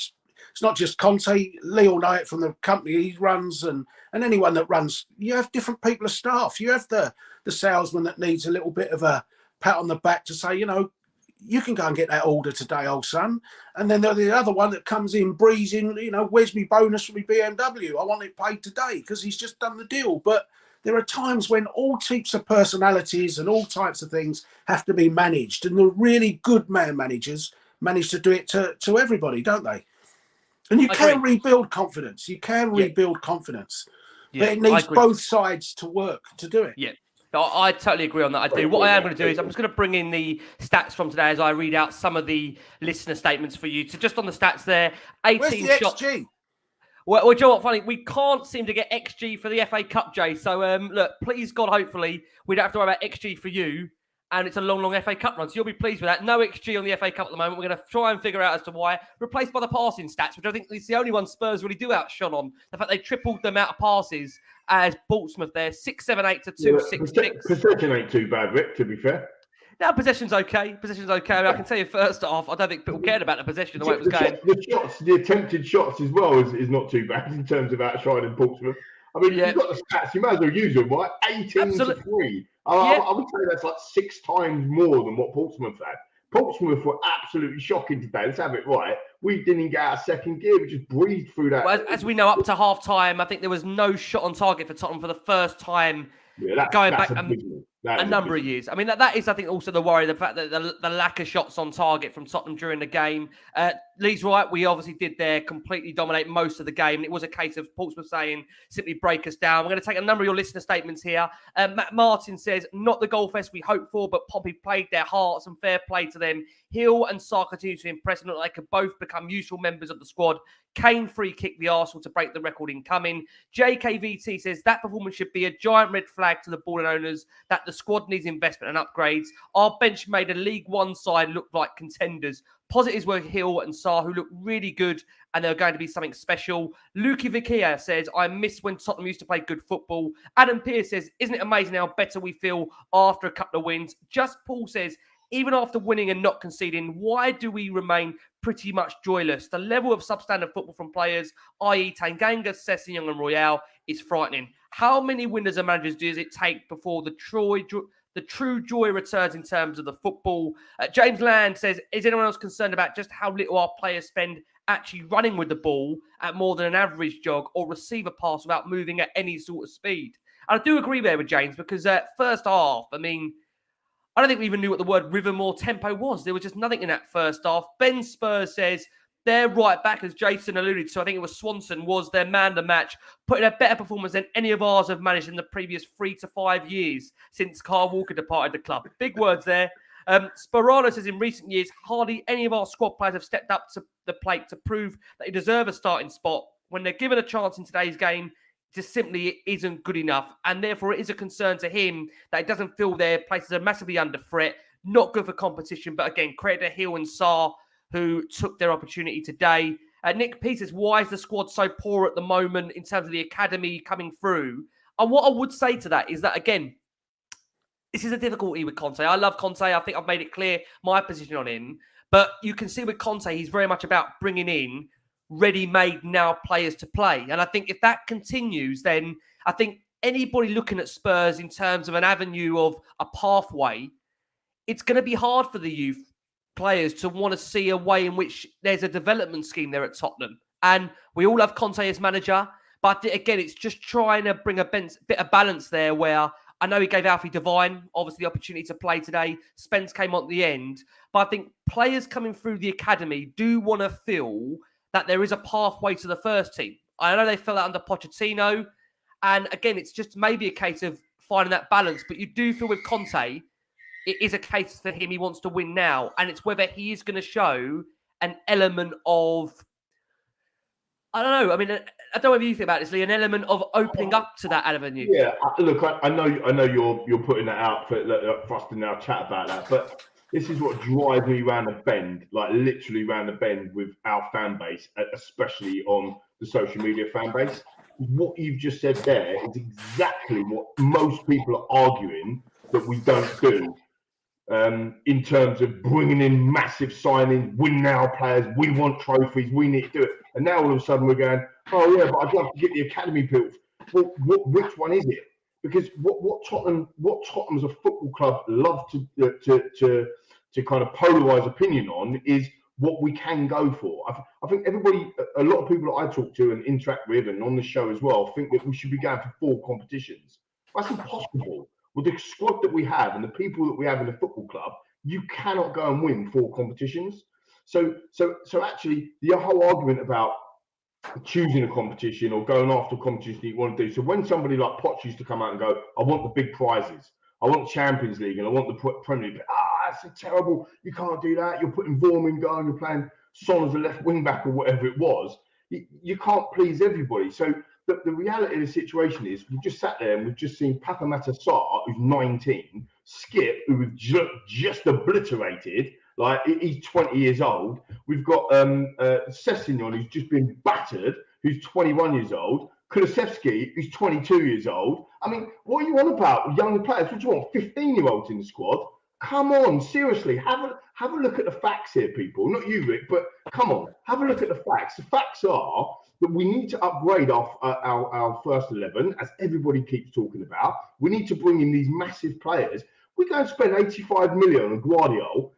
it's not just Conte, Lee will know it from the company he runs, and anyone that runs, you have different people of staff. You have the salesman that needs a little bit of a pat on the back to say, you know, you can go and get that order today, old son. And then there's the other one that comes in breezing, you know, where's my bonus for my BMW? I want it paid today because he's just done the deal. But there are times when all types of personalities and all types of things have to be managed. And the really good man managers manage to do it to everybody, don't they? And you can rebuild confidence. You can rebuild confidence. But it needs both sides to work to do it. Yeah. I totally agree on that. I do. What I am going to do is I'm just going to bring in the stats from today as I read out some of the listener statements for you. So just on the stats there, 18 Where's the shots. XG? Well, you know what, funny, we can't seem to get XG for the FA Cup, Jay. So, look, please, God, hopefully, we don't have to worry about XG for you. And it's a long, long FA Cup run. So you'll be pleased with that. No XG on the FA Cup at the moment. We're going to try and figure out as to why. Replaced by the passing stats, which I think is the only one Spurs really do outshone on. The fact they tripled the amount of passes as Portsmouth there. 6-7-8 to 2-6-6. Possession ain't too bad, Rick, to be fair. No, possession's okay. Possession's okay. I mean, I can tell you first off, I don't think people cared about the possession the way it was going. The attempted shots as well is not too bad in terms of outshining Portsmouth. I mean, you've got the stats, you might as well use them, right? 18 to 3. I would say that's like 6 times more than what Portsmouth had. Portsmouth were absolutely shocking today. Let's have it right. We didn't get out of second gear. We just breezed through that. Well, as we know, up to half time, I think there was no shot on target for Tottenham for the first time going back a number of years. I mean, that is, I think, also the worry, the fact that the lack of shots on target from Tottenham during the game. Lee's right. We obviously did there completely dominate most of the game. It was a case of Portsmouth saying, simply break us down. We're going to take a number of your listener statements here. Matt Martin says, not the goal fest we hoped for, but Pompey played their hearts and fair play to them. Hill and Sarr continue to impress and look like they could both become useful members of the squad. Kane free kick the Arsenal to break the record incoming. JKVT says that performance should be a giant red flag to the ball and owners that the squad needs investment and upgrades. Our bench made a League One side look like contenders. Positives were Hill and Sarr, who looked really good, and they're going to be something special. Luki Vikia says, I miss when Tottenham used to play good football. Adam Pearce says, isn't it amazing how better we feel after a couple of wins? Just Paul says, even after winning and not conceding, why do we remain pretty much joyless? The level of substandard football from players, i.e. Tanganga, Sessegnon and Royale, is frightening. How many winners and managers does it take before the true joy returns in terms of the football? James Land says, is anyone else concerned about just how little our players spend actually running with the ball at more than an average jog or receive a pass without moving at any sort of speed? And I do agree there with James because first half, I mean, I don't think we even knew what the word rhythm or tempo was. There was just nothing in that first half. Ben Spurs says their right back, as Jason alluded to, I think it was Swanson, was their man of the match, putting a better performance than any of ours have managed in the previous 3 to 5 years since Carl Walker departed the club. Big words there. Sperano says in recent years, hardly any of our squad players have stepped up to the plate to prove that they deserve a starting spot. When they're given a chance in today's game, just simply isn't good enough. And therefore, it is a concern to him that it doesn't feel their places are massively under threat. Not good for competition. But again, credit to Hill and Sarr, who took their opportunity today. Nick P says, why is the squad so poor at the moment in terms of the academy coming through? And what I would say to that is that, again, this is a difficulty with Conte. I love Conte. I think I've made it clear my position on him. But you can see with Conte, he's very much about bringing in ready-made now players to play. And I think if that continues, then I think anybody looking at Spurs in terms of an avenue of a pathway, it's going to be hard for the youth players to want to see a way in which there's a development scheme there at Tottenham. And we all have Conte as manager, but again, it's just trying to bring a bit of balance there where I know he gave Alfie Devine, obviously, the opportunity to play today. Spence came on at the end. But I think players coming through the academy do want to feel that there is a pathway to the first team. I know they felt that under Pochettino. And again, it's just maybe a case of finding that balance. But you do feel with Conte, it is a case for him, he wants to win now. And it's whether he is going to show an element of, I don't know. I mean, I don't know what you think about this, Lee, an element of opening up to that avenue. Yeah, look, I know you're putting that out for us to now chat about that. But this is what drives me round the bend, like literally round the bend with our fan base, especially on the social media fan base. What you've just said there is exactly what most people are arguing that we don't do in terms of bringing in massive signings, win now players, we want trophies, we need to do it. And now all of a sudden we're going, oh yeah, but I'd love to get the academy built. Well, which one is it? Because what Tottenham as a football club love to kind of polarise opinion on is what we can go for. I think everybody, a lot of people that I talk to and interact with and on the show as well, think that we should be going for 4 competitions. That's impossible. With the squad that we have and the people that we have in the football club, you cannot go and win 4 competitions. So actually, the whole argument about choosing a competition or going after a competition that you want to do. So when somebody like Poch used to come out and go, I want the big prizes, I want Champions League and I want the Premier League. That's terrible. You can't do that. You're putting Vorm in goal, you're playing Son as a left wing back or whatever it was. You can't please everybody. So the reality of the situation is we've just sat there and we've just seen Papa Matasar, who's 19, Skip, who we've just obliterated, like he's 20 years old. We've got Sessignon, who's just been battered, who's 21 years old. Kulusevski, who's 22 years old. I mean, what are you on about? Young players? What do you want? 15-year-olds in the squad? Come on, seriously. Have a look at the facts here, people. Not you, Rick, but come on. Have a look at the facts. The facts are that we need to upgrade our first 11, as everybody keeps talking about. We need to bring in these massive players. We're going to spend 85 million on Guardiola.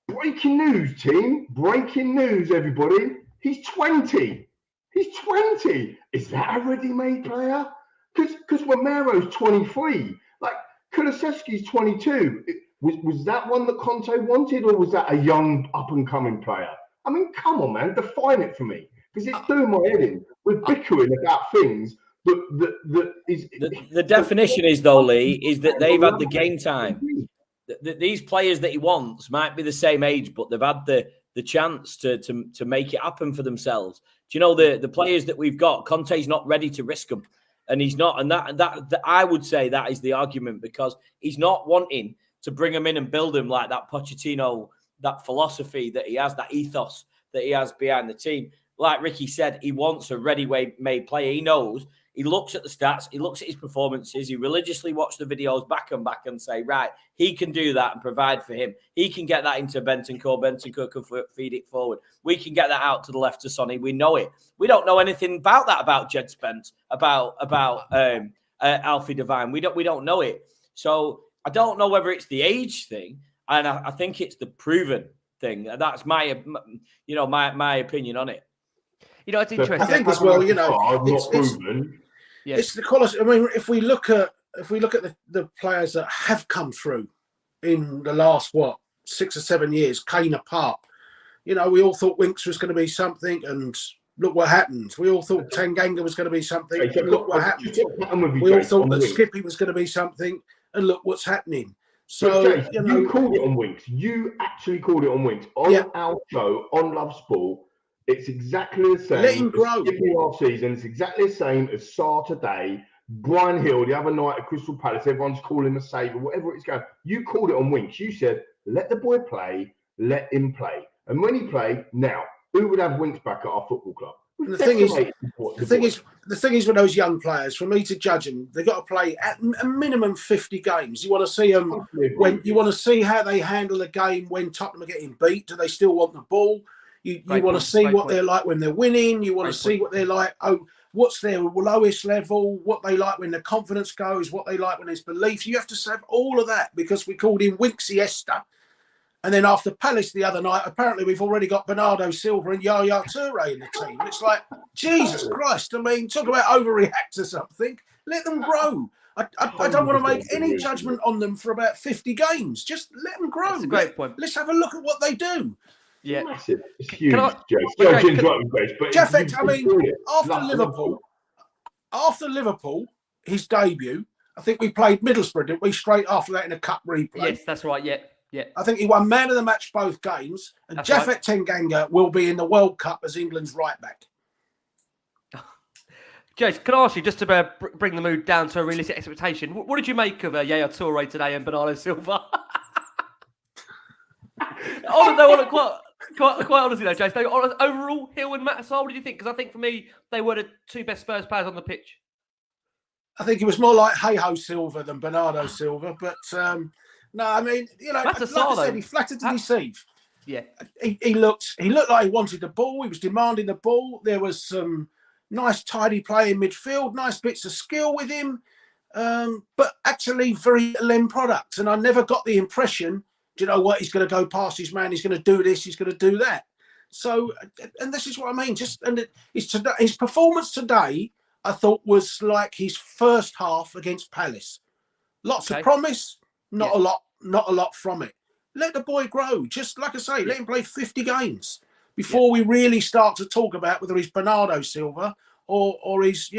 Breaking news, team. Breaking news, everybody. He's 20. He's 20. Is that a ready-made player? Because Romero's 23. Like, Kulusevski's 22. Was that one that Conte wanted, or was that a young, up-and-coming player? I mean, come on, man. Define it for me. Because it's doing my head in. We're bickering about things that is... The definition is, though, Lee, is that they've had the game time. These players that he wants might be the same age, but they've had the chance to make it happen for themselves. Do you know the players that we've got? Conte's not ready to risk them, and he's not. And that I would say that is the argument, because he's not wanting to bring them in and build them like that Pochettino, that philosophy that he has, that ethos that he has behind the team. Like Ricky said, he wants a ready-made player. He knows. He looks at the stats. He looks at his performances. He religiously watches the videos back and say, right, he can do that and provide for him. He can get that into Bentancur. Bentancur can feed it forward. We can get that out to the left to Sonny. We know it. We don't know anything about that, about Jed Spence, about Alfie Devine. We don't know it. So I don't know whether it's the age thing, and I think it's the proven thing. That's my opinion on it. You know, it's interesting. I think as well, it's the quality. I mean, if we look at the players that have come through in the last 6 or 7 years, Kane apart, we all thought Winks was going to be something, and look what happened. We all thought Tanganga was going to be something, and look what happened. We all thought that Skippy was going to be something, and look what's happening. So you called it on Winks. You actually called it on Winks on our show on Love Sport. It's exactly the same. Let him grow. Last season, it's exactly the same as Sarr today. Brian Hill the other night at Crystal Palace. Everyone's calling him a saver, whatever it's going. You called it on Winks. You said, "Let the boy play. Let him play." And when he played, now who would have Winks back at our football club? The thing is with those young players, for me to judge them, they've got to play at a minimum 50 games. You want to see them you want to see how they handle the game when Tottenham are getting beat. Do they still want the ball? You want to see what they're like when they're winning. You want to see what they're like. What's their lowest level? What they like when the confidence goes? What they like when there's belief? You have to have all of that, because we called him Winksiesta. And then after Palace the other night, apparently we've already got Bernardo Silva and Yaya Toure in the team. It's like, Jesus Christ. I mean, talk about overreact to something. Let them grow. I don't want to make any judgment on them for about 50 games. Just let them grow. That's a great point. Let's have a look at what they do. Yeah, massive. It's huge, Jeff, I mean, after Liverpool, his debut, I think we played Middlesbrough, didn't we? Straight after that in a cup replay. Yes, that's right. Yeah. I think he won man of the match both games, and Japhet Tanganga will be in the World Cup as England's right back. Jace, can I ask you, just to bring the mood down to a realistic expectation, what did you make of Yaya Toure today and Bernardo Silva? Quite honestly though, Jace, overall, Hill and Matasar, what did you think? Because I think for me, they were the two best Spurs players on the pitch. I think it was more like Hey-Ho Silva than Bernardo Silva, but no, I mean, Matasar, like I said, he flattered to deceive. Yeah, he looked like he wanted the ball. He was demanding the ball. There was some nice, tidy play in midfield, nice bits of skill with him, but actually very little end product. And I never got the impression, do you know what, he's going to go past his man, he's going to do this, he's going to do that. So, and this is what I mean. His performance today, I thought, was like his first half against Palace. Lots of promise, not a lot from it. Let the boy grow. Just like I say, let him play 50 games before we really start to talk about whether he's Bernardo Silva or he's,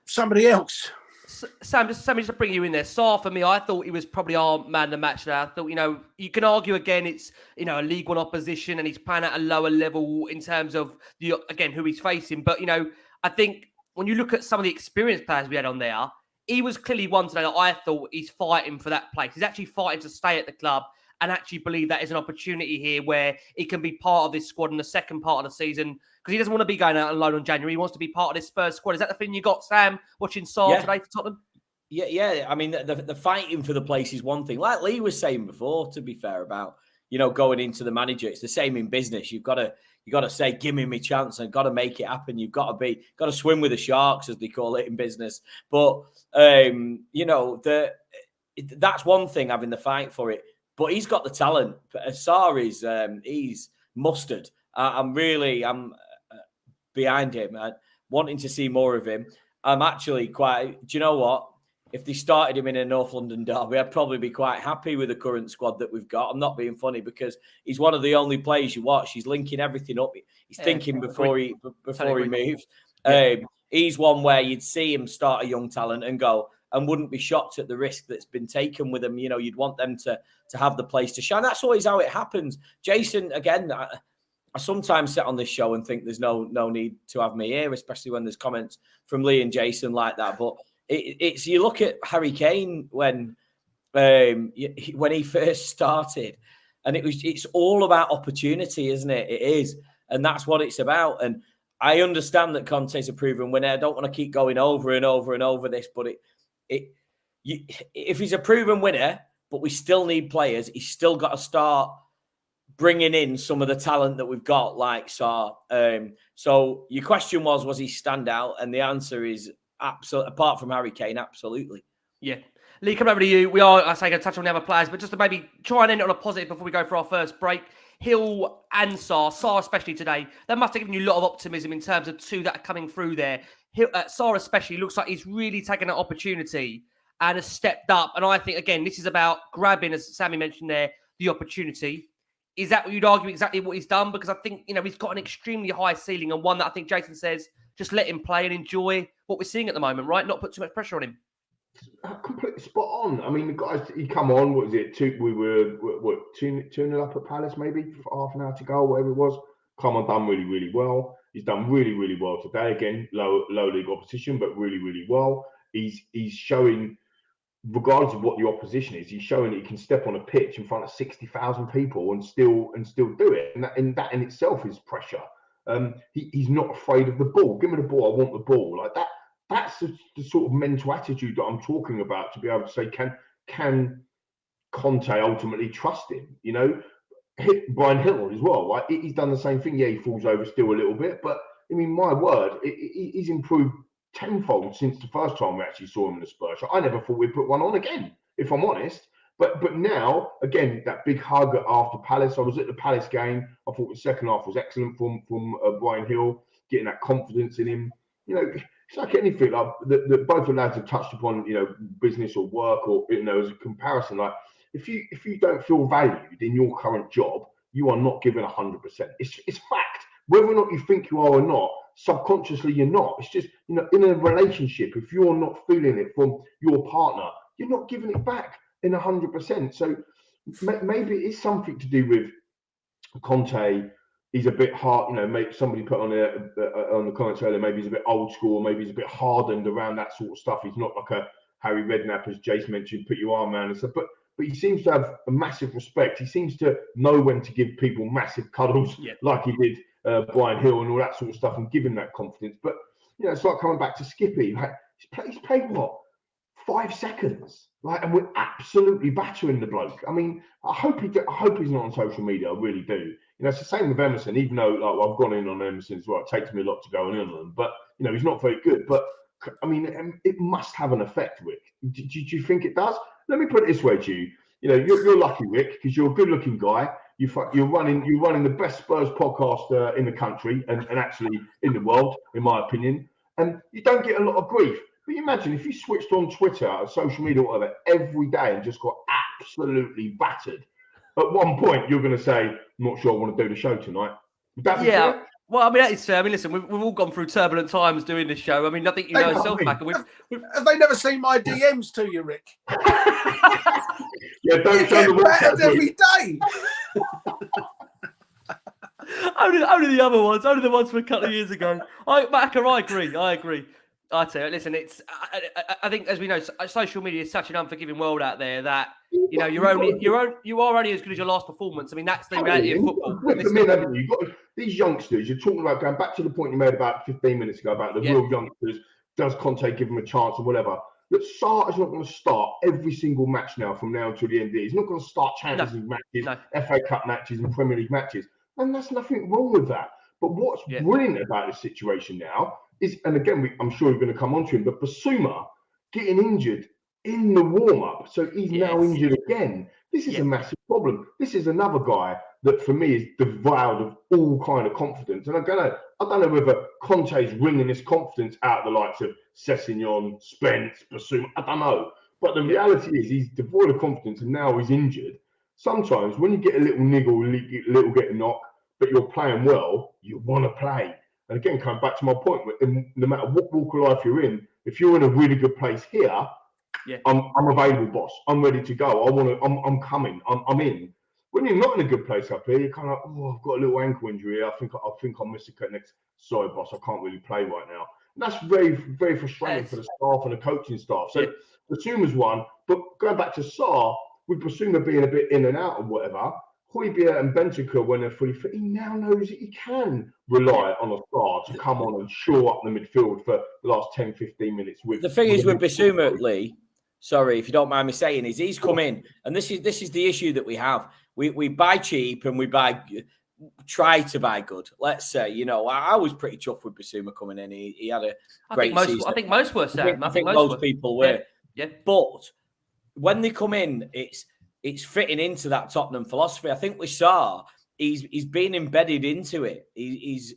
somebody else. Sam, just to bring you in there. Sarr, for me, I thought he was probably our man of the match there. I thought, you can argue again, it's, a League One opposition and he's playing at a lower level in terms of, who he's facing. But, I think when you look at some of the experienced players we had on there, he was clearly one today that I thought he's fighting for that place. He's actually fighting to stay at the club and actually believe that is an opportunity here where he can be part of this squad in the second part of the season, because he doesn't want to be going out on loan on January. He wants to be part of this Spurs squad. Is that the thing you got, Sam, watching Sarr today for Tottenham? Yeah. I mean, the fighting for the place is one thing. Like Lee was saying before, to be fair, about, going into the manager. It's the same in business. You've got to say, give me my chance, and got to make it happen. You've got to swim with the sharks, as they call it in business. But, that's one thing, having the fight for it. But he's got the talent. Sarr is he's mustard. I'm behind him. Wanting to see more of him. I'm actually quite. Do you know what? If they started him in a North London derby, I'd probably be quite happy with the current squad that we've got. I'm not being funny, because he's one of the only players you watch. He's linking everything up. He's thinking before he moves. Yeah. He's one where you'd see him start a young talent and go, and wouldn't be shocked at the risk that's been taken with him. You'd want them to have the place to shine. That's always how it happens. Jason, again, I sometimes sit on this show and think there's no need to have me here, especially when there's comments from Lee and Jason like that. But it's you look at Harry Kane when he first started, and it's all about opportunity, isn't it? It is, and that's what it's about. And I understand that Conte's a proven winner. I don't want to keep going over and over and over this, but if he's a proven winner, but we still need players, he's still got to start bringing in some of the talent that we've got, like Sarr. So your question was he standout? And the answer is absolutely, apart from Harry Kane, absolutely. Yeah. Lee, coming over to you. We are, going to touch on the other players, but just to maybe try and end it on a positive before we go for our first break. Hill and Sarr especially today, that must have given you a lot of optimism in terms of two that are coming through there. Sarr especially looks like he's really taken that opportunity and has stepped up. And I think, again, this is about grabbing, as Sammy mentioned there, the opportunity. Is that what you'd argue exactly what he's done? Because I think, he's got an extremely high ceiling, and one that I think Jason says, just let him play and enjoy what we're seeing at the moment, right? Not put too much pressure on him. Completely spot on. I mean, the guys, he come on, what was it? We were 2-0 up at Palace, maybe for half an hour to go, whatever it was. Come on, done really, really well. He's done really, really well today. Again, low league opposition, but really, really well. He's showing, regardless of what the opposition is, he's showing that he can step on a pitch in front of 60,000 people and still do it. And that in itself is pressure. He's not afraid of the ball. Give me the ball. I want the ball. Like that. That's the sort of mental attitude that I'm talking about, to be able to say, can Conte ultimately trust him? Brian Hill as well, right? He's done the same thing. Yeah, he falls over still a little bit, but I mean, my word, he's improved tenfold since the first time we actually saw him in the Spurs. I never thought we'd put one on again, if I'm honest. But now, again, that big hug after Palace. I was at the Palace game. I thought the second half was excellent from Brian Hill, getting that confidence in him. It's like anything. Like both the lads have touched upon, business or work, or as a comparison. Like if you don't feel valued in your current job, you are not given 100%. It's fact. Whether or not you think you are or not, subconsciously you're not. It's just in a relationship, if you're not feeling it from your partner, you're not giving it back in 100%. So maybe it's something to do with Conte. He's a bit hard, maybe somebody put on the comments earlier, maybe he's a bit old school, maybe he's a bit hardened around that sort of stuff. He's not like a Harry Redknapp, as Jason mentioned, put your arm around and stuff. But he seems to have a massive respect. He seems to know when to give people massive cuddles, like he did Brian Hill and all that sort of stuff, and give him that confidence. But, it's like coming back to Skippy. Like, he's played, 5 seconds? Like, and we're absolutely battering the bloke. I mean, I hope he's not on social media. I really do. It's the same with Emerson, even though I've gone in on Emerson as well. It takes me a lot to go in on them. But, he's not very good. But, I mean, it must have an effect, Rick. Do you think it does? Let me put it this way to you. You're lucky, Rick, because you're a good-looking guy. You're running the best Spurs podcast in the country and actually in the world, in my opinion. And you don't get a lot of grief. But you imagine if you switched on Twitter or social media or whatever every day and just got absolutely battered. At one point, you're going to say, "I'm not sure I want to do the show tonight." Would that be correct? Well, I mean, that is fair. I mean, listen, we've all gone through turbulent times doing this show. I mean, I think you know yourself, Mac. Have they never seen my DMs to you, Rick? Yeah, don't show the WhatsApp every day. only the other ones. Only the ones from a couple of years ago. Mac, I agree. I tell you, listen, it's. I think, as we know, social media is such an unforgiving world out there that you know you are only as good as your last performance. I mean, that's the reality of football. You've got these youngsters. You're talking about going back to the point you made about 15 minutes ago about the real youngsters. Does Conte give them a chance or whatever? But Sarr is not going to start every single match now from now until the end of the year. He's not going to start Champions League matches, FA Cup matches, and Premier League matches. And there's nothing wrong with that. But what's brilliant about this situation now is, and again, I'm sure we're going to come on to him, but Basuma getting injured in the warm-up. So he's now injured again. This is a massive problem. This is another guy that, for me, is devoid of all kind of confidence. And I don't know whether Conte's wringing this confidence out of the likes of Sessegnon, Spence, Basuma. I don't know. But the reality is he's devoid of confidence and now he's injured. Sometimes when you get a little niggle, a little get a knock, but you're playing well, you want to play. And again, coming back to my point, no matter what walk of life you're in, if you're in a really good place here, I'm available, boss. I'm ready to go. I'm coming. I'm in. When you're not in a good place up here, you're kind of like, oh, I've got a little ankle injury. I think I'll miss the next. Sorry, boss, I can't really play right now. And that's very, very frustrating for the staff and the coaching staff. So Basuma's one, but going back to Sarr, with Basuma being a bit in and out and whatever, Højbjerg and Bentancur, when they're fully fit, he now knows that he can rely on a Sarr to come on and shore up the midfield for the last 10, 15 minutes. The thing is with Basuma, Lee, sorry, if you don't mind me saying, is he's come in, and this is the issue that we have. We buy cheap and we try to buy good. Let's say, you know, I was pretty chuffed with Basuma coming in. He had a great season. I think most were, Sam. I think most people were. Yeah. But when they come in, it's fitting into that Tottenham philosophy. I think we saw he's been embedded into it. He's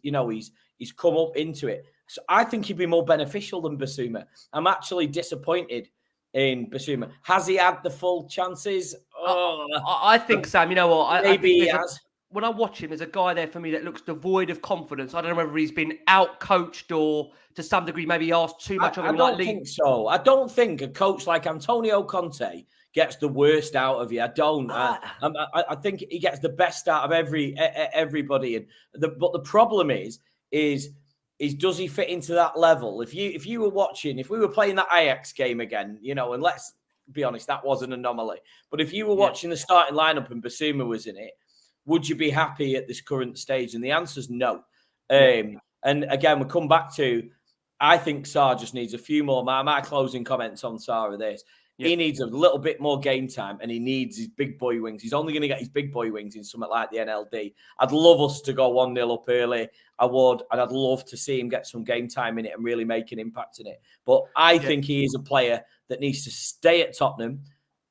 come up into it. So I think he'd be more beneficial than Basuma. I'm actually disappointed in Basuma. Has he had the full chances? I think, Sam, you know what? Maybe he has. When I watch him, there's a guy there for me that looks devoid of confidence. I don't know whether he's been out-coached or to some degree maybe asked too much of him. I don't think so. I don't think a coach like Antonio Conte gets the worst out of you. I don't. I think he gets the best out of everybody. But the problem is does he fit into that level? If you were watching, if we were playing that Ajax game again, you know, and let's be honest, that was an anomaly. But if you were watching the starting lineup and Basuma was in it, would you be happy at this current stage? And the answer is no. And again, we come back to, I think Sarr just needs a few more. My closing comments on Sarr are this. He needs a little bit more game time and he needs his big boy wings. He's only going to get his big boy wings in something like the NLD. I'd love us to go 1-0 up early. I would. And I'd love to see him get some game time in it and really make an impact in it. But I think he is a player that needs to stay at Tottenham.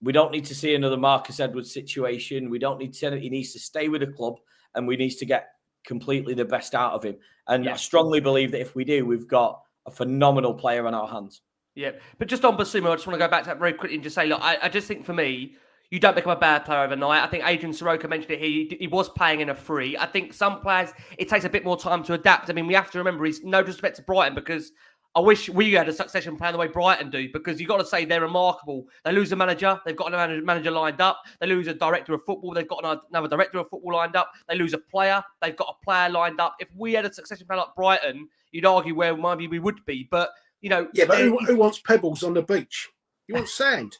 We don't need to see another Marcus Edwards situation. We don't need to. He needs to stay with the club and we need to get completely the best out of him. And I strongly believe that if we do, we've got a phenomenal player on our hands. Yeah, but just on Basuma, I just want to go back to that very quickly and just say, look, I just think for me, you don't become a bad player overnight. I think Adrian Soroka mentioned it here. He was playing in a free. I think some players, it takes a bit more time to adapt. I mean, we have to remember, he's no disrespect to Brighton, because I wish we had a succession plan the way Brighton do, because you've got to say they're remarkable. They lose a manager, they've got a manager lined up. They lose a director of football, they've got another director of football lined up. They lose a player, they've got a player lined up. If we had a succession plan like Brighton, you'd argue where maybe we would be. But, you know... Yeah, but who wants pebbles on the beach? You want sand.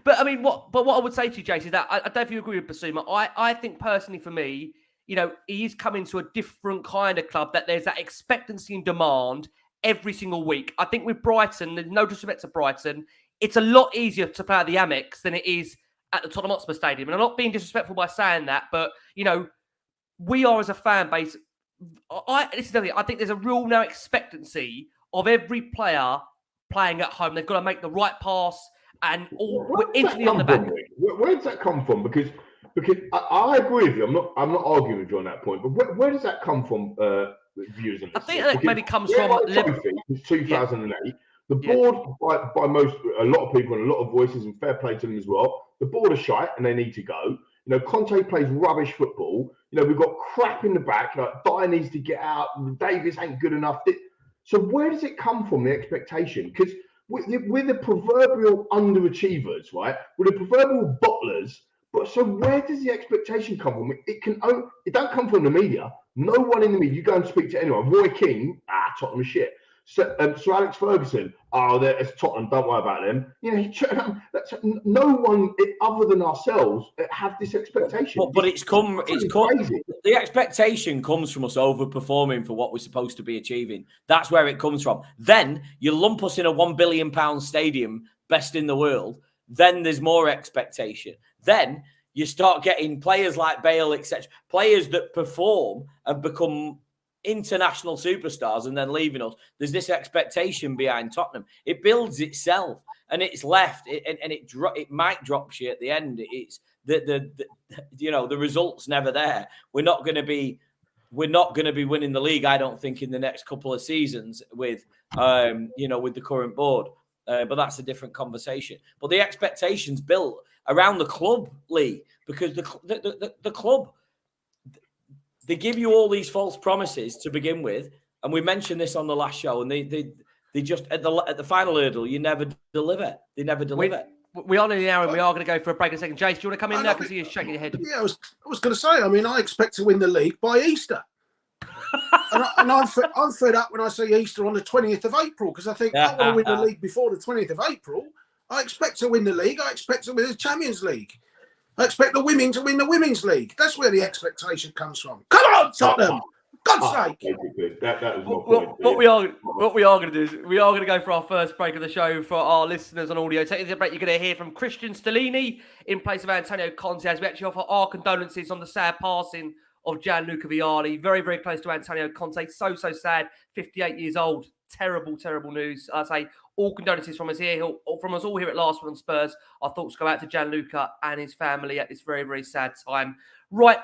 But I mean, what I would say to you, Jason, is that I don't know if you agree with Basuma. I think personally for me, you know, he's coming to a different kind of club, that there's that expectancy and demand every single week. I think with Brighton, there's no disrespect to Brighton, it's a lot easier to play at the Amex than it is at the Tottenham Hotspur Stadium. And I'm not being disrespectful by saying that, but, you know, we are as a fan base, I think there's a real now expectancy of every player playing at home. They've got to make the right pass and we're instantly on the back. Where does that come from? Because I agree with you. I'm not arguing with you on that point. But where does that come from? Views and I think that maybe comes from Liverpool. 2008. The board, by a lot of people and a lot of voices, and fair play to them as well. The board are shite and they need to go. You know, Conte plays rubbish football. You know, we've got crap in the back. Like, Dyer needs to get out. Davis ain't good enough. So where does it come from, the expectation? Because we're the proverbial underachievers, right? We're the proverbial bottlers. But so where does the expectation come from? It don't come from the media. No one in the media. You go and speak to anyone. Roy Keane, Tottenham is shit. Sir Alex Ferguson, it's Tottenham, don't worry about them. You know, no one other than ourselves have this expectation. But it's crazy. The expectation comes from us overperforming for what we're supposed to be achieving. That's where it comes from. Then you lump us in a £1 billion stadium, best in the world. Then there's more expectation. Then you start getting players like Bale, etc., players that perform and become international superstars and then leaving us. There's this expectation behind Tottenham. It builds itself, and it's left, it might drop you at the end. It's the result's never there. We're not going to be winning the league, I don't think, in the next couple of seasons with the current board. But that's a different conversation. But the expectations built around the club, Lee, because the club, they give you all these false promises to begin with, and we mentioned this on the last show, and they just at the final hurdle, you never deliver. They never deliver. We are nearly an hour, and we are going to go for a break in a second. Jace, do you want to come in now? Because you're shaking your head. Yeah, I was going to say. I mean, I expect to win the league by Easter, and I'm fed up when I see Easter on the 20th of April, because I think I want to win the league before the 20th of April. I expect to win the league. I expect to win the Champions League. I expect the women to win the Women's League. That's where the expectation comes from. Come on, Tottenham! God's sake! That was my point. What we are going to do is we are going to go for our first break of the show for our listeners on audio. Taking the break, you're going to hear from Christian Stellini in place of Antonio Conte, as we actually offer our condolences on the sad passing of Gianluca Vialli. Very, very close to Antonio Conte. So sad. 58 years old. Terrible, terrible news. I say all condolences from us all here at Last One on Spurs. Our thoughts go out to Gianluca and his family at this very, very sad time. Right,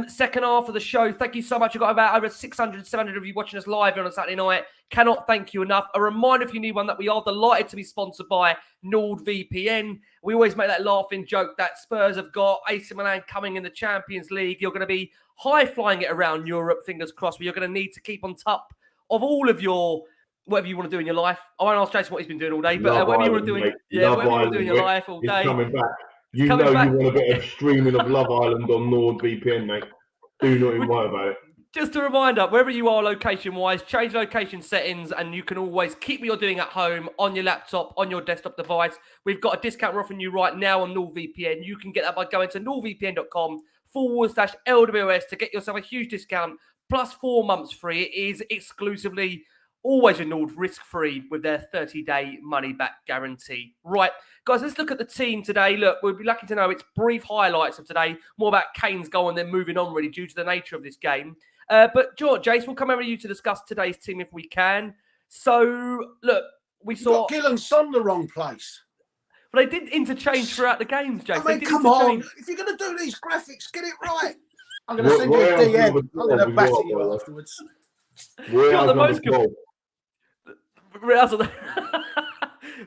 second half of the show. Thank you so much. We've got about over 600, 700 of you watching us live on a Saturday night. Cannot thank you enough. A reminder, if you need one, that we are delighted to be sponsored by NordVPN. We always make that laughing joke that Spurs have got AC Milan coming in the Champions League. You're going to be high-flying it around Europe, fingers crossed, but you're going to need to keep on top of all of your whatever you want to do in your life. I won't ask Jason what he's been doing all day, but whatever you want to do in your life all day. Coming back. You want a bit of streaming of Love Island on NordVPN, mate. Do not even worry about it. Just a reminder, wherever you are location-wise, change location settings, and you can always keep what you're doing at home, on your laptop, on your desktop device. We've got a discount we're offering you right now on NordVPN. You can get that by going to nordvpn.com/LWS to get yourself a huge discount, plus 4 months free. It is exclusively always with Nord, risk-free with their 30-day money-back guarantee. Right, guys, let's look at the team today. Look, we'll be lucky to know it's brief highlights of today, more about Kane's goal and then moving on, really, due to the nature of this game. But, Jace, we'll come over to you to discuss today's team if we can. So, look, we saw... You've got Gillen Son the wrong place. But they did interchange throughout the games, Jace. I mean, come on. If you're going to do these graphics, get it right. I'm going to send you a DM. I'm going to batter you afterwards. You're the most good...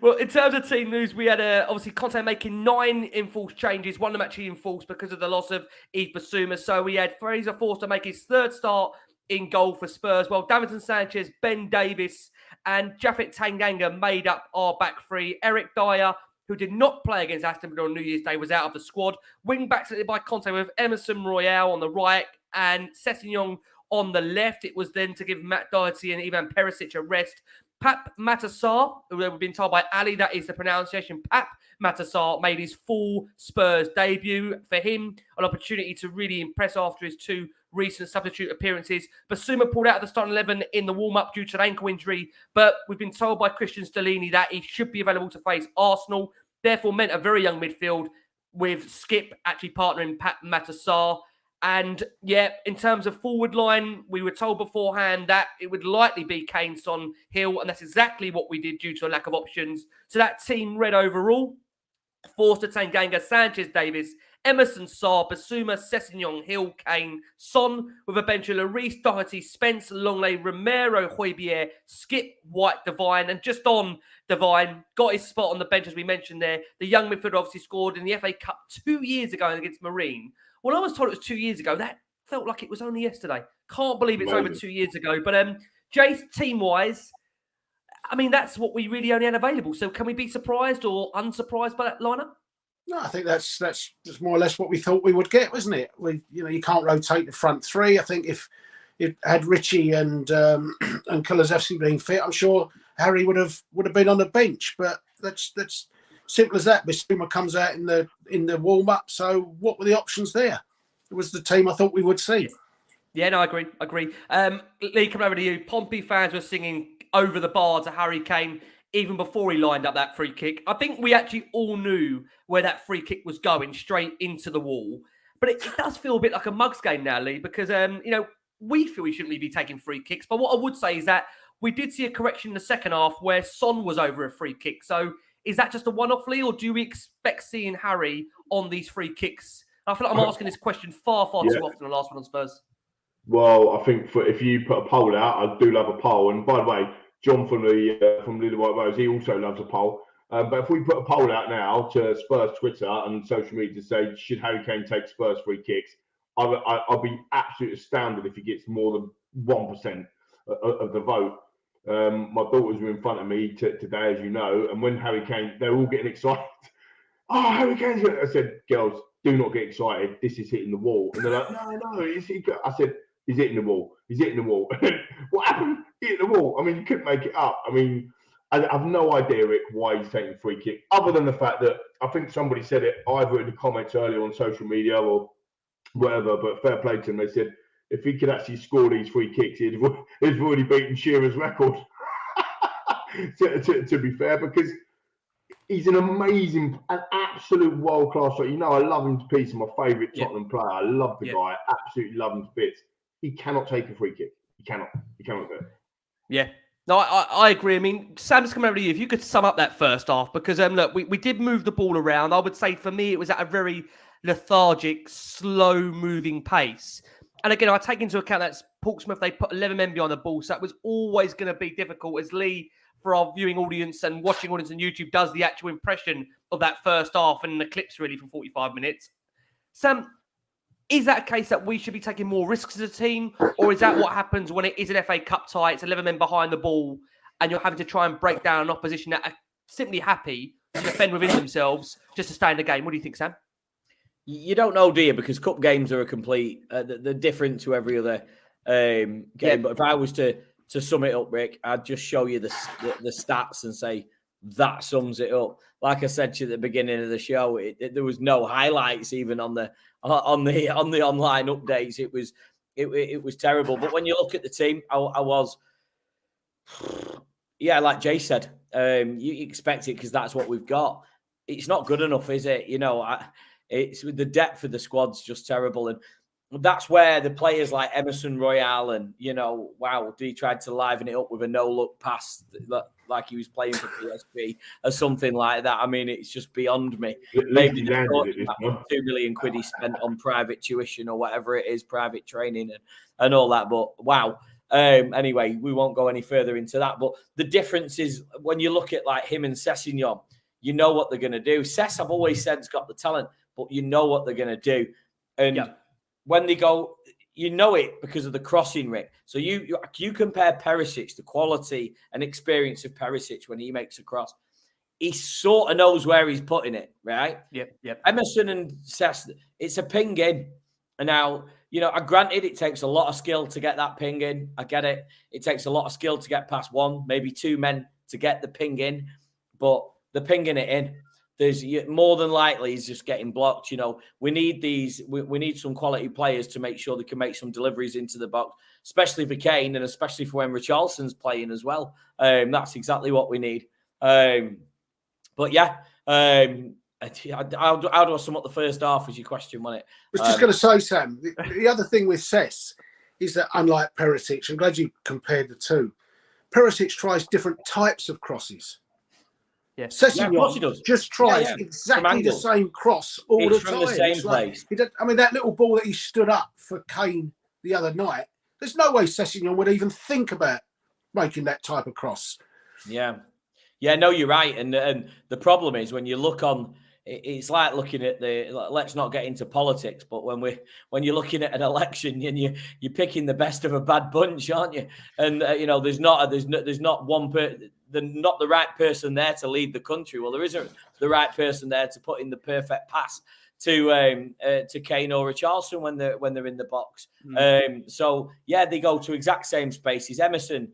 Well, in terms of team news, we had obviously Conte making 9 enforced changes, one of them actually enforced because of the loss of Yves Bissouma. So we had Fraser forced to make his 3rd start in goal for Spurs. Well, Davinson Sanchez, Ben Davis and Japhet Tanganga made up our back three. Eric Dyer, who did not play against Aston Villa on New Year's Day, was out of the squad. Wing backs by Conte with Emerson Royale on the right and Sessegnon on the left. It was then to give Matt Doherty and Ivan Perisic a rest. Pap Matassar, who we've been told by Ali, that is the pronunciation. Pap Matassar made his full Spurs debut. For him, an opportunity to really impress after his 2 recent substitute appearances. Bissouma pulled out of the starting 11 in the warm-up due to an ankle injury, but we've been told by Christian Stellini that he should be available to face Arsenal. Therefore, meant a very young midfield with Skip actually partnering Pap Matassar. And yeah, in terms of forward line, we were told beforehand that it would likely be Kane, Son, Hill, and that's exactly what we did due to a lack of options. So that team read overall. Forster, Tanganga, Sanchez, Davis, Emerson, Sarr, Basuma, Sessegnon, Hill, Kane, Son with a bench of Lloris, Doherty, Spence, Longley, Romero, Højbjerg, Skip, White, Devine, and just on Devine, got his spot on the bench as we mentioned there. The young midfielder obviously scored in the FA Cup 2 years ago against Marine. Well, I was told it was 2 years ago. That felt like it was only yesterday. Can't believe it's over 2 years ago. But Jace, team-wise, I mean, that's what we really only had available. So can we be surprised or unsurprised by that lineup? No, I think that's more or less what we thought we would get, wasn't it? You can't rotate the front three. I think if it had Richie and Kulusevski being fit, I'm sure Harry would have been on the bench. But that's simple as that. Bissouma comes out in the warm up. So what were the options there? It was the team I thought we would see. Yeah, no, I agree. Lee, coming over to you. Pompey fans were singing over the bar to Harry Kane even before he lined up that free kick. I think we actually all knew where that free kick was going, straight into the wall. But it does feel a bit like a mugs game now, Lee, because, we feel we shouldn't really be taking free kicks. But what I would say is that we did see a correction in the second half where Son was over a free kick. So is that just a one-off, Lee, or do we expect seeing Harry on these free kicks? I feel like I'm asking this question far too often on the last one on Spurs. Well, I think if you put a poll out, I do love a poll. And by the way, John from Little White Rose, he also loves a poll. But if we put a poll out now to Spurs Twitter and social media to say, should Harry Kane take Spurs free kicks? I'll be absolutely astounded if he gets more than 1% of the vote. My daughters were in front of me today, as you know, and when Harry Kane, they're all getting excited. Oh, Harry Kane's going. I said, girls, do not get excited. This is hitting the wall. And they're like, no. I said, he's hitting the wall. He's hitting the wall. What happened? Hitting the wall. I mean, you couldn't make it up. I mean, I have no idea, Rick, why he's taking the free kick, other than the fact that I think somebody said it either in the comments earlier on social media or whatever, but fair play to him. They said if he could actually score these free kicks, he'd have already beaten Shearer's record. to be fair, because he's an absolute world-class striker. You know, I love him to pieces. My favourite Tottenham player. I love the guy. Absolutely love him to bits. He cannot take a free kick. He cannot do it. Yeah. No, I agree. I mean, Sam, just coming over to you. If you could sum up that first half, because look, we did move the ball around. I would say for me, it was at a very lethargic, slow-moving pace. And again, I take into account that Portsmouth, they put 11 men behind the ball, so that was always going to be difficult. As Lee, for our viewing audience and watching audience on YouTube, does the actual impression of that first half and the clips really for 45 minutes. Sam, is that a case that we should be taking more risks as a team, or is that what happens when it is an FA Cup tie, it's 11 men behind the ball, and you're having to try and break down an opposition that are simply happy to defend within themselves just to stay in the game? What do you think, Sam? You don't know, do you? Because cup games are a complete, they're different to every other game. Yeah. But if I was to sum it up, Rick, I'd just show you the stats and say that sums it up. Like I said to you at the beginning of the show, there was no highlights even on the online updates. It was terrible. But when you look at the team, I was, like Jay said, you expect it because that's what we've got. It's not good enough, is it? You know, it's with the depth of the squad's just terrible. And that's where the players like Emerson Royale and, he tried to liven it up with a no-look pass like he was playing for PSP or something like that. I mean, it's just beyond me. Maybe the 2 million quid he spent on private tuition or whatever it is, private training and all that. But wow. Anyway, we won't go any further into that. But the difference is when you look at like him and Sessegnon, you know what they're going to do. Sess, I've always said, has got the talent, but you know what they're going to do. And when they go, you know it because of the crossing, Rick. So you compare Perisic, the quality and experience of Perisic when he makes a cross. He sort of knows where he's putting it, right? Yep. Emerson and Sess, it's a ping in. And now, granted, it takes a lot of skill to get that ping in. I get it. It takes a lot of skill to get past one, maybe two men to get the ping in. But the pinging it in, there's more than likely he's just getting blocked. We need these. We need some quality players to make sure they can make some deliveries into the box, especially for Kane and especially for when Richarlison's playing as well. That's exactly what we need. But yeah, how do I sum up the first half? Was your question, wasn't it? I was just going to say, Sam, the other thing with Sess is that unlike Perisic, I'm glad you compared the two. Perisic tries different types of crosses. Yeah. Sessegnon of course he does. just tries From exactly the angle. same cross all It's the from time. the same It's like, place. I mean, that little ball that he stood up for Kane the other night, there's no way Sessegnon would even think about making that type of cross. Yeah. Yeah, no, you're right. And the problem is when you look on, it's like looking at let's not get into politics, but when you're looking at an election and you're picking the best of a bad bunch, aren't you? And there's not the right person there to lead the country. Well, there isn't the right person there to put in the perfect pass to Kane or Richarlison when they're in the box. So yeah, they go to exact same spaces. Emerson,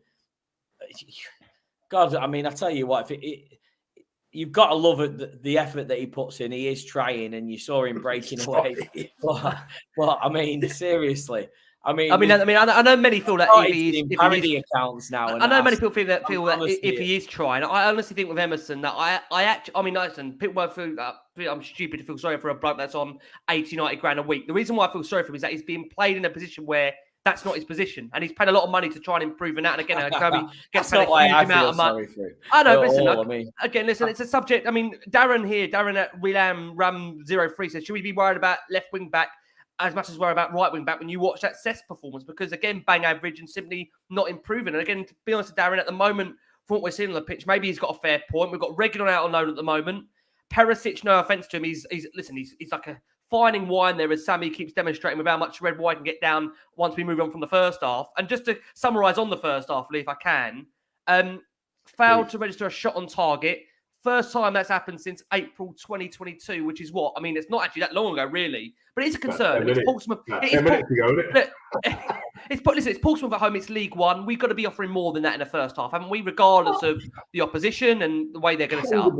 God, I mean, I tell you what, you've got to love the effort that he puts in. He is trying, and you saw him breaking away. But I mean, seriously, I know many feel that if he is parody accounts now. I know many people feel that if he is trying. I honestly think with Emerson that listen, people won't feel I'm stupid to feel sorry for a bloke that's on 80, 90 grand a week. The reason why I feel sorry for him is that he's being played in a position where that's not his position, and he's paid a lot of money to try and improve in that. And again, Kobe gets paid a huge amount of money. I know, listen. Again, listen. It's a subject. I mean, Darren at Ram03 says, should we be worried about left wing back as much as worried about right wing back when you watch that Cess performance? Because again, bang average and simply not improving. And again, to be honest with Darren, at the moment, from what we're seeing on the pitch, maybe he's got a fair point. We've got Regular out on loan at the moment. Perisic, no offense to him, he's like a finding wine there as Sammy keeps demonstrating with how much red wine can get down once we move on from the first half. And just to summarise on the first half, Lee, if I can, failed to register a shot on target. First time that's happened since April 2022, which is what? I mean, it's not actually that long ago, really, but it's a concern. It's Portsmouth. It's Portsmouth at home. It's League One. We've got to be offering more than that in the first half, haven't we? Regardless of the opposition and the way they're going to set up.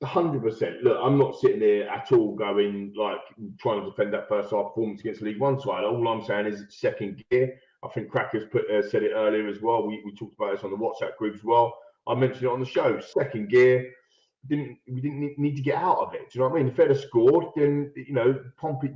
100%. Look, I'm not sitting there at all going like trying to defend that first half performance against the League One side. All I'm saying is it's second gear. I think Cracker's said it earlier as well. We talked about this on the WhatsApp group as well. I mentioned it on the show. Second gear. We didn't need to get out of it. Do you know what I mean? If they'd have scored, then 9,000 Pompey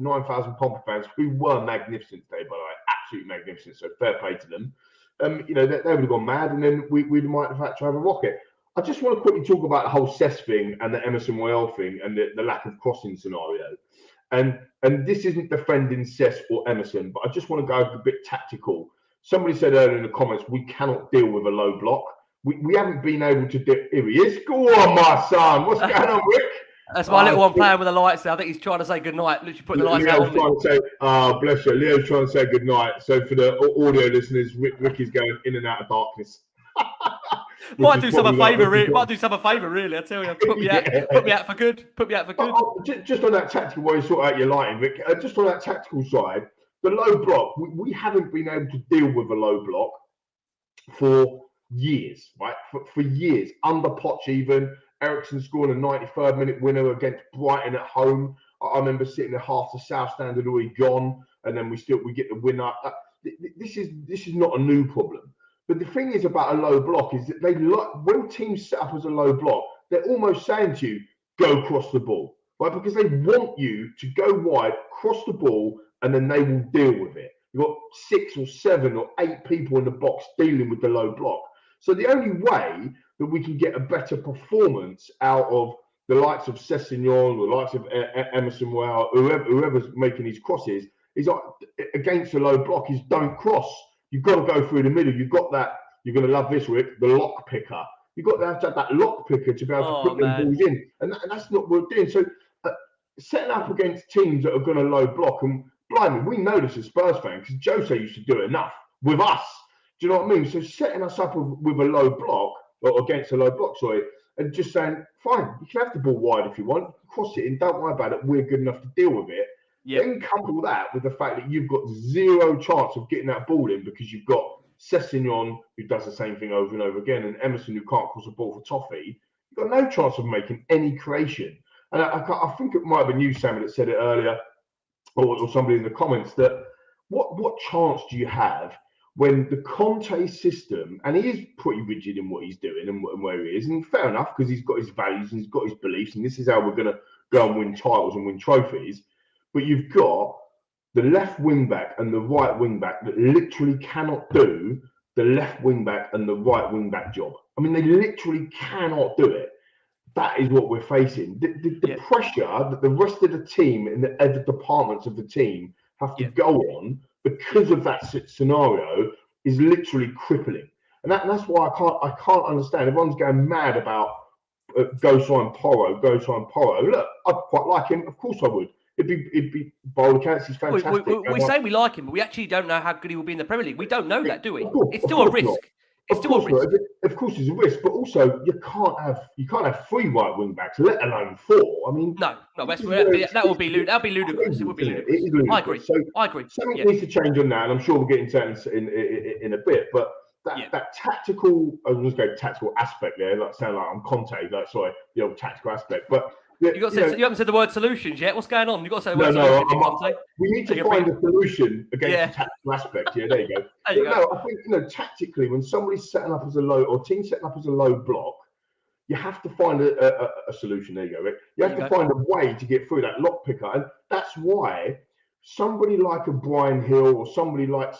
fans who were magnificent today, by the way, absolutely magnificent. So fair play to them. They would have gone mad, and then we might have had to have a rocket. I just want to quickly talk about the whole Cess thing and the Emerson Royale thing and the lack of crossing scenario. And this isn't defending Cess or Emerson, but I just want to go a bit tactical. Somebody said earlier in the comments, we cannot deal with a low block. We haven't been able to do. Here he is. Go on, my son. What's going on, Rick? That's my little one playing with the lights there. I think he's trying to say goodnight. Literally putting the lights out. Trying to say, bless you. Leo's trying to say goodnight. So for the audio listeners, Rick is going in and out of darkness. Might do some a favour, really. I tell you, put me out for good. Just on that tactical way, you sort out your lighting, Rick. Just on that tactical side, the low block. We haven't been able to deal with a low block for years, right? For years, under Poch even. Ericsson scoring a 93rd minute winner against Brighton at home. I remember sitting there, half the South Stand had already gone, and then we get the winner. This is not a new problem. But the thing is about a low block is that when teams set up as a low block, they're almost saying to you, go cross the ball, right? Because they want you to go wide, cross the ball, and then they will deal with it. You've got 6 or 7 or 8 people in the box dealing with the low block. So the only way that we can get a better performance out of the likes of Sessegnon, the likes of Emerson Royale, whoever's making these crosses, is against the low block is don't cross. You've got to go through the middle. You've got that. You're going to love this, Rick. The lock picker. You've got to have that lock picker to be able to put them balls in, and that's not what we're doing. So setting up against teams that are going to low block, and blimey, we know this as Spurs fans because Jose used to do it enough with us. Do you know what I mean? So setting us up with a low block, or against a low block, and just saying, fine, you can have the ball wide if you want, cross it in, don't worry about it, we're good enough to deal with it. Yep. Then couple that with the fact that you've got zero chance of getting that ball in because you've got Sessegnon, who does the same thing over and over again, and Emerson, who can't cross a ball for toffee. You've got no chance of making any creation. And I think it might have been you, Sammy, that said it earlier, or somebody in the comments, that what chance do you have when the Conte system, and he is pretty rigid in what he's doing and where he is, and fair enough, because he's got his values and he's got his beliefs, and this is how we're going to go and win titles and win trophies. But you've got the left wing back and the right wing back that literally cannot do the left wing back and the right wing back job. I mean, they literally cannot do it. that is what we're facing. The pressure that the rest of the team and the other departments of the team have to go on because of that scenario is literally crippling. And that's why I can't understand. Everyone's going mad about go sign Porro. Look, I'd quite like him. Of course I would. It'd be by all accounts, he's fantastic. We say we like him, but we actually don't know how good he will be in the Premier League. We don't know that, do we? It's still a risk. Not. It's still a risk. Of course, it's a risk, but also you can't have 3 right wing backs, let alone 4. I mean, no, that would be ludicrous. It would be ludicrous. It is ludicrous. I agree. Something needs to change on that, and I'm sure we'll get into that in a bit. But that tactical, I was going to go tactical aspect there. Like sound like I'm Conte, the old tactical aspect, but. You haven't said the word solutions yet. What's going on? You've got to say the word solutions. We need to find a solution against the tactical aspect. Yeah, there you go. I think tactically, when somebody's setting up as a low or team setting up as a low block, you have to find a solution. There you go, Rick. You have to find a way to get through that lock picker, and that's why somebody like a Brian Hill or somebody like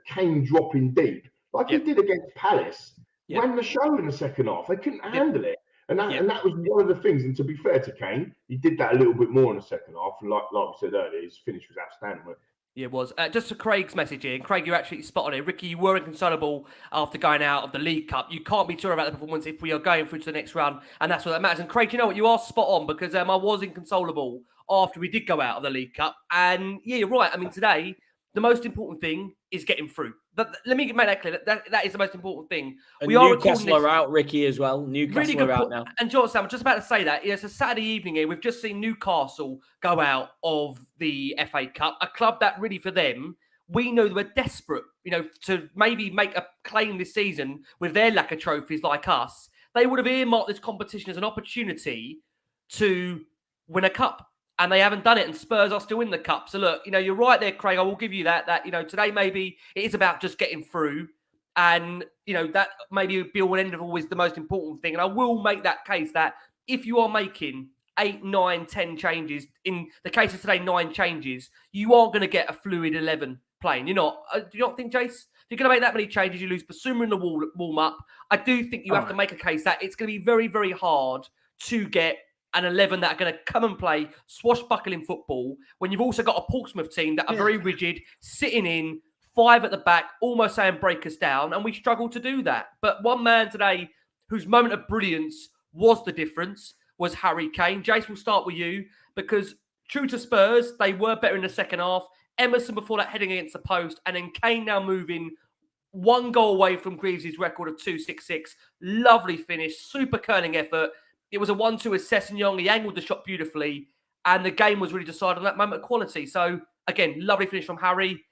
Kane dropping deep, like he did against Palace, ran the show in the second half. They couldn't handle it. And that was one of the things. And to be fair to Kane, he did that a little bit more in the second half. And like we said earlier, his finish was outstanding. Yeah, it was. Just to Craig's message here. And Craig, you're actually spot on it. Ricky, you were inconsolable after going out of the League Cup. You can't be sure about the performance if we are going through to the next round. And that's what that matters. And Craig, you know what? You are spot on because I was inconsolable after we did go out of the League Cup. And yeah, you're right. I mean, today, the most important thing is getting through. Let me make that clear. That is the most important thing. And Newcastle are out, Ricky, as well. Newcastle are out now. And John, Sam, I'm just about to say that. It's a Saturday evening here. We've just seen Newcastle go out of the FA Cup, a club that really for them, we know they were desperate, to maybe make a claim this season with their lack of trophies like us. They would have earmarked this competition as an opportunity to win a cup. And they haven't done it, and Spurs are still in the cup. So look, you're right there, Craig. I will give you that. That today maybe it is about just getting through, and that maybe be all and end of all is the most important thing. And I will make that case that if you are making 8, 9, 10 changes, in the case of today, 9 changes, you are going to get a fluid 11 playing. You're not. Do you not think, Jace? If you're going to make that many changes, you lose Basuma in the warm up. I do think you have to make a case that it's going to be very, very hard to get an 11 that are going to come and play swashbuckling football when you've also got a Portsmouth team that are very rigid, sitting in 5 at the back, almost saying break us down, and we struggle to do that. But one man today whose moment of brilliance was the difference was Harry Kane. Jace, we'll start with you because true to Spurs, they were better in the second half. Emerson before that heading against the post, and then Kane now moving 1 goal away from Greaves' record of 266. Lovely finish, super curling effort. It was a 1-2 with Sessegnon. He angled the shot beautifully, and the game was really decided on that moment of quality. So, again, lovely finish from Harry.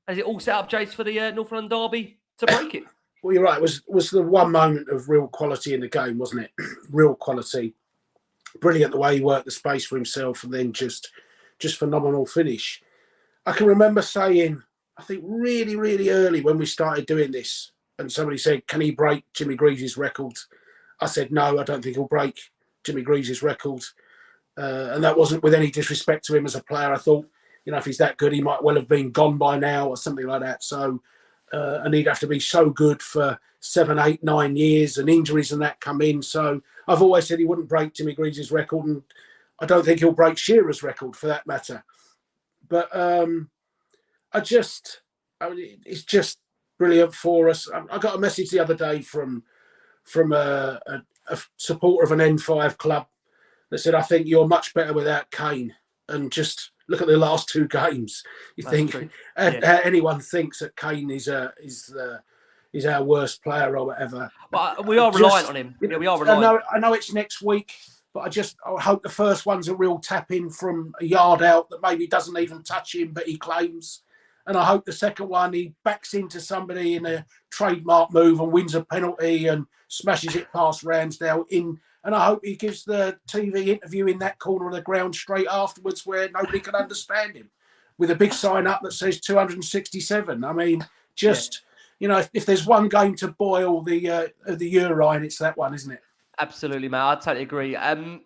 Has it all set up, Jace, for the North London derby to break it? Well, you're right. It was the one moment of real quality in the game, wasn't it? Real quality. Brilliant the way he worked the space for himself, and then just phenomenal finish. I can remember saying, I think really, really early when we started doing this, and somebody said, can he break Jimmy Greaves' record? I said, no, I don't think he'll break Jimmy Greaves' record. And that wasn't with any disrespect to him as a player. I thought, if he's that good, he might well have been gone by now or something like that. So, and he'd have to be so good for 7, 8, 9 years, and injuries and that come in. So I've always said he wouldn't break Jimmy Greaves' record, and I don't think he'll break Shearer's record for that matter. But it's just brilliant for us. I got a message the other day from a supporter of an N5 club that said, I think you're much better without Kane. And just look at the last 2 games. You That's think anyone thinks that Kane is our worst player or whatever. Well, we are reliant on him. We are reliant. I know it's next week, but I hope the first one's a real tap in from a yard out that maybe doesn't even touch him, but he claims. And I hope the second one, he backs into somebody in a trademark move and wins a penalty and smashes it past Ramsdale in. And I hope he gives the TV interview in that corner of the ground straight afterwards where nobody can understand him with a big sign up that says 267. I mean, if there's one game to boil the urine, it's that one, isn't it? Absolutely, mate. I totally agree.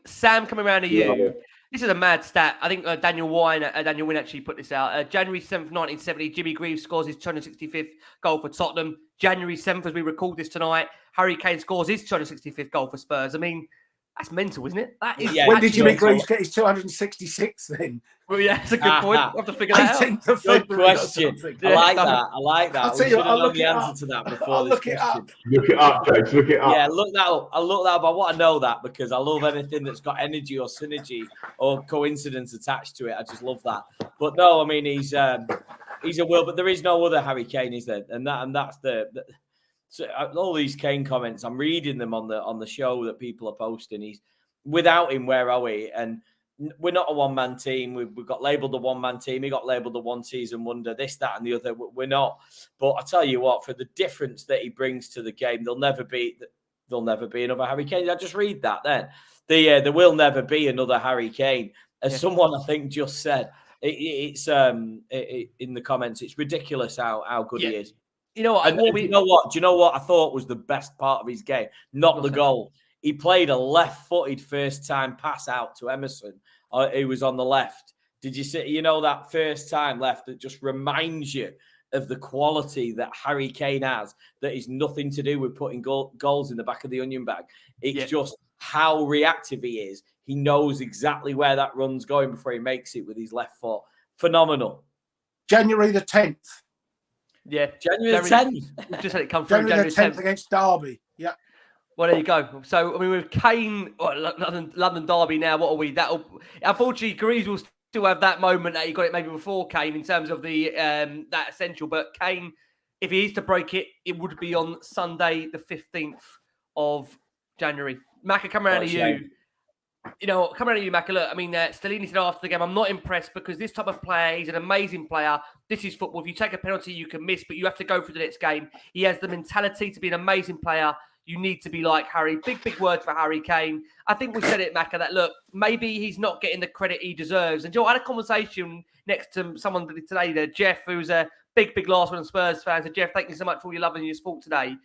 Sam, coming around to you. Yeah. This is a mad stat. I think Daniel Wynn actually put this out. January 7th, 1970, Jimmy Greaves scores his 265th goal for Tottenham. January 7th, as we record this tonight, Harry Kane scores his 265th goal for Spurs. I mean, That's mental, isn't it? That is. Yeah, When did Jimmy mental. Greaves get his 266 then? Well, yeah, that's a good point. I'll have to figure that out. 18th of Good February or question. something. I like that. I like that. I'll We tell you should what, have I'll known look the it answer up. to that before I'll this look it question. up. Look it up, James. Look it up. Yeah, look that up. I look that up. I want to know that because I love anything that's got energy or synergy or coincidence attached to it. I just love that. But no, I mean he's a will, but there is no other Harry Kane, is there? And that's the so all these Kane comments. I'm reading them on the show that people are posting. He's without him, where are we? And we're not a one-man team. We've got labelled a one-man team. He got labelled a one-season wonder, this, that, and the other. We're not. But I tell you what, for the difference that he brings to the game, there'll never be another Harry Kane. I just read that then. There will never be another Harry Kane. As someone I think just said, it's in the comments, it's ridiculous how good he is. You know what? And do you know what I thought was the best part of his game? Not the goal. He played a left-footed first-time pass out to Emerson. He was on the left. Did you see? You know that first-time left that just reminds you of the quality that Harry Kane has. That is nothing to do with putting goals in the back of the onion bag. It's just how reactive he is. He knows exactly where that run's going before he makes it with his left foot. Phenomenal. January the 10th. Yeah, January the 10th. We've just had it come through. January the 10th against Derby. Yeah. Well, there you go. So, I mean, with Kane, London Derby now, what are we? Unfortunately, Greaves will still have that moment that he got it maybe before Kane in terms of the that essential. But Kane, if he is to break it, it would be on Sunday, the 15th of January. Macca, come around to you. Come around to you, Macca. Look, I mean, Stellini said after the game, I'm not impressed because this type of player, he's an amazing player. This is football. If you take a penalty, you can miss, but you have to go for the next game. He has the mentality to be an amazing player. You need to be like Harry. Big words for Harry Kane. I think we said it, Macca, that look, maybe he's not getting the credit he deserves. And Joe, I had a conversation next to someone today, there, Jeff, who's a big last one Spurs fan. So Jeff, thank you so much for all your love and your support today.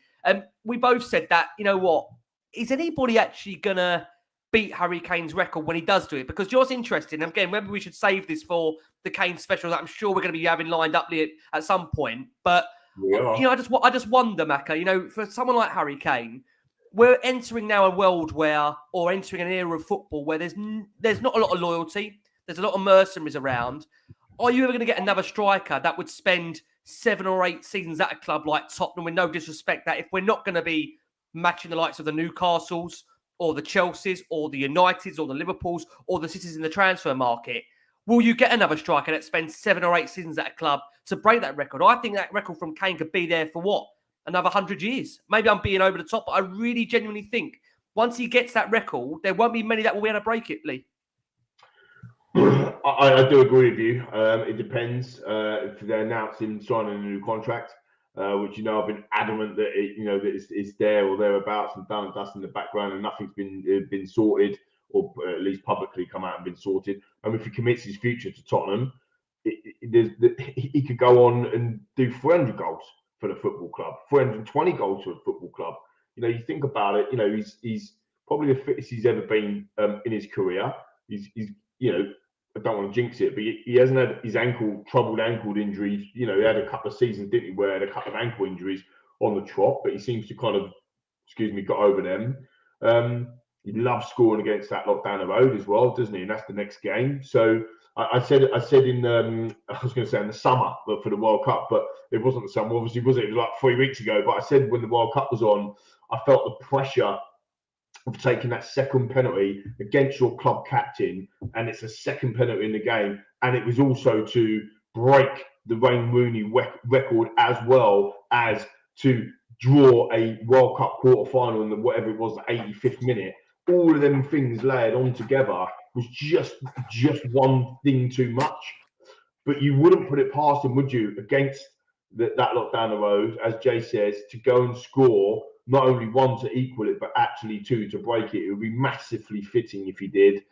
We both said that, you know what? Is anybody actually gonna beat Harry Kane's record when he does do it? Because yours interesting. Again, maybe we should save this for the Kane special that I'm sure we're going to be having lined up at some point. But I just wonder, Macca, for someone like Harry Kane, we're entering now a world entering an era of football where there's not a lot of loyalty. There's a lot of mercenaries around. Are you ever going to get another striker that would spend 7 or 8 seasons at a club like Tottenham, with no disrespect, that if we're not going to be matching the likes of the Newcastles or the Chelseas or the Uniteds or the Liverpools or the cities in the transfer market, will you get another striker that spends 7 or 8 seasons at a club to break that record? I think that record from Kane could be there for another 100 years. Maybe I'm being over the top, but I really genuinely think once he gets that record, there won't be many that will be able to break it, Lee. I do agree with you. It depends if they're announcing signing a new contract, which I've been adamant that it's there or thereabouts and done and dust in the background, and nothing's been sorted, or at least publicly come out and been sorted. If he commits his future to Tottenham, he could go on and do 400 goals for the football club, 420 goals for the football club. You think about it. He's probably the fittest he's ever been in his career. He's I don't want to jinx it, but he hasn't had his troubled ankle injuries. He had a couple of seasons, didn't he, where he had a couple of ankle injuries on the trot, but he seems to kind of, got over them. He loves scoring against that lot down the road as well, doesn't he? And that's the next game. So I said in I was going to say in the summer, but for the World Cup, but it wasn't the summer, obviously, was it? It was like 3 weeks ago. But I said when the World Cup was on, I felt the pressure of taking that second penalty against your club captain, and it's a second penalty in the game, and it was also to break the Wayne Rooney record as well as to draw a World Cup quarter-final in the whatever it was, the 85th minute. All of them things layered on together was just one thing too much. But you wouldn't put it past him, would you, against that lot down the road, as Jay says, to go and score not only 1 to equal it, but actually 2 to break it. It would be massively fitting if he did.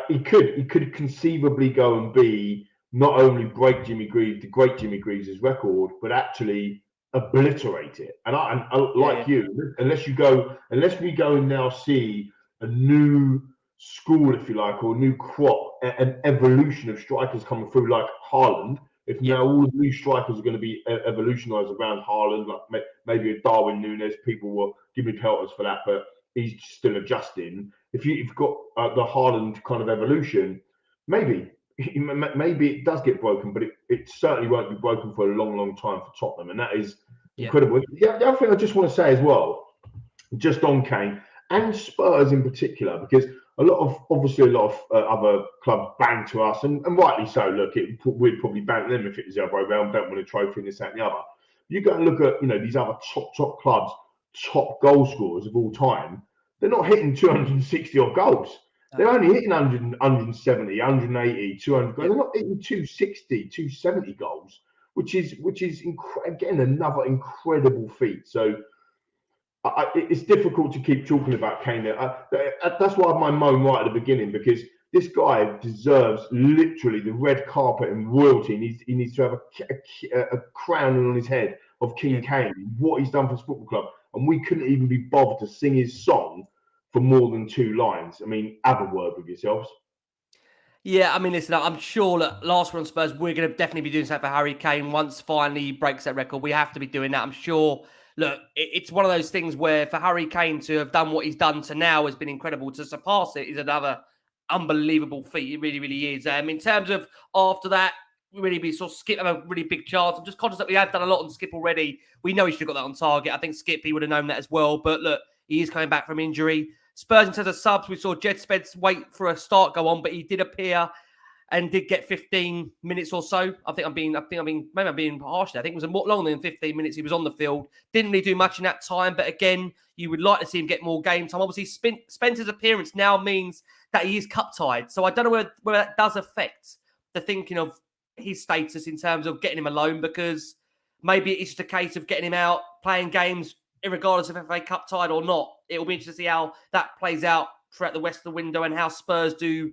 He could conceivably go and be not only break the great Jimmy Greaves' record, but actually obliterate it. And I like you, unless we go and now see a new school, if you like, or a new crop, an evolution of strikers coming through like Haaland, if now all of these strikers are going to be evolutionised around Haaland, like maybe a Darwin Núñez, people will give me pelters for that, but he's still adjusting. If you've got the Haaland kind of evolution, maybe it does get broken, but it certainly won't be broken for a long, long time for Tottenham, and that is incredible. The other thing I just want to say as well, just on Kane and Spurs in particular, because a lot of other clubs bang to us, and rightly so. Look, we'd probably bang them if it was the other way around. Don't want a trophy and this, that, and the other. You go and look at these other top clubs, top goal scorers of all time. They're not hitting 260 odd goals. They're only hitting 100, 170, 180, 200 goals. They're not hitting 260, 270 goals, which is again another incredible feat. So it's difficult to keep talking about Kane. That's why my moan right at the beginning, because this guy deserves literally the red carpet and royalty. He needs to have a crown on his head of King Kane, what he's done for his football club. And we couldn't even be bothered to sing his song for more than 2 lines. I mean, have a word with yourselves. Yeah, I mean, listen, I'm sure that last one on Spurs, we're going to definitely be doing something for Harry Kane once finally he breaks that record. We have to be doing that. I'm sure. Look, it's one of those things where for Harry Kane to have done what he's done to now has been incredible. To surpass it is another unbelievable feat. It really, really is. In terms of after that, we saw Skip have a really big chance. I'm just conscious that we have done a lot on Skip already. We know he should have got that on target. I think Skip, he would have known that as well. But look, he is coming back from injury. Spurs, in terms of subs, we saw Jed Spence wait for a start go on, but he did appear and did get 15 minutes or so. Maybe I'm being harsh there. I think it was more longer than 15 minutes he was on the field. Didn't really do much in that time, but again, you would like to see him get more game time. Obviously, Spence's appearance now means that he is cup tied. So I don't know whether that does affect the thinking of his status in terms of getting him alone, because maybe it's just a case of getting him out, playing games, regardless of FA Cup tied or not. It'll be interesting to see how that plays out throughout the rest of the window and how Spurs do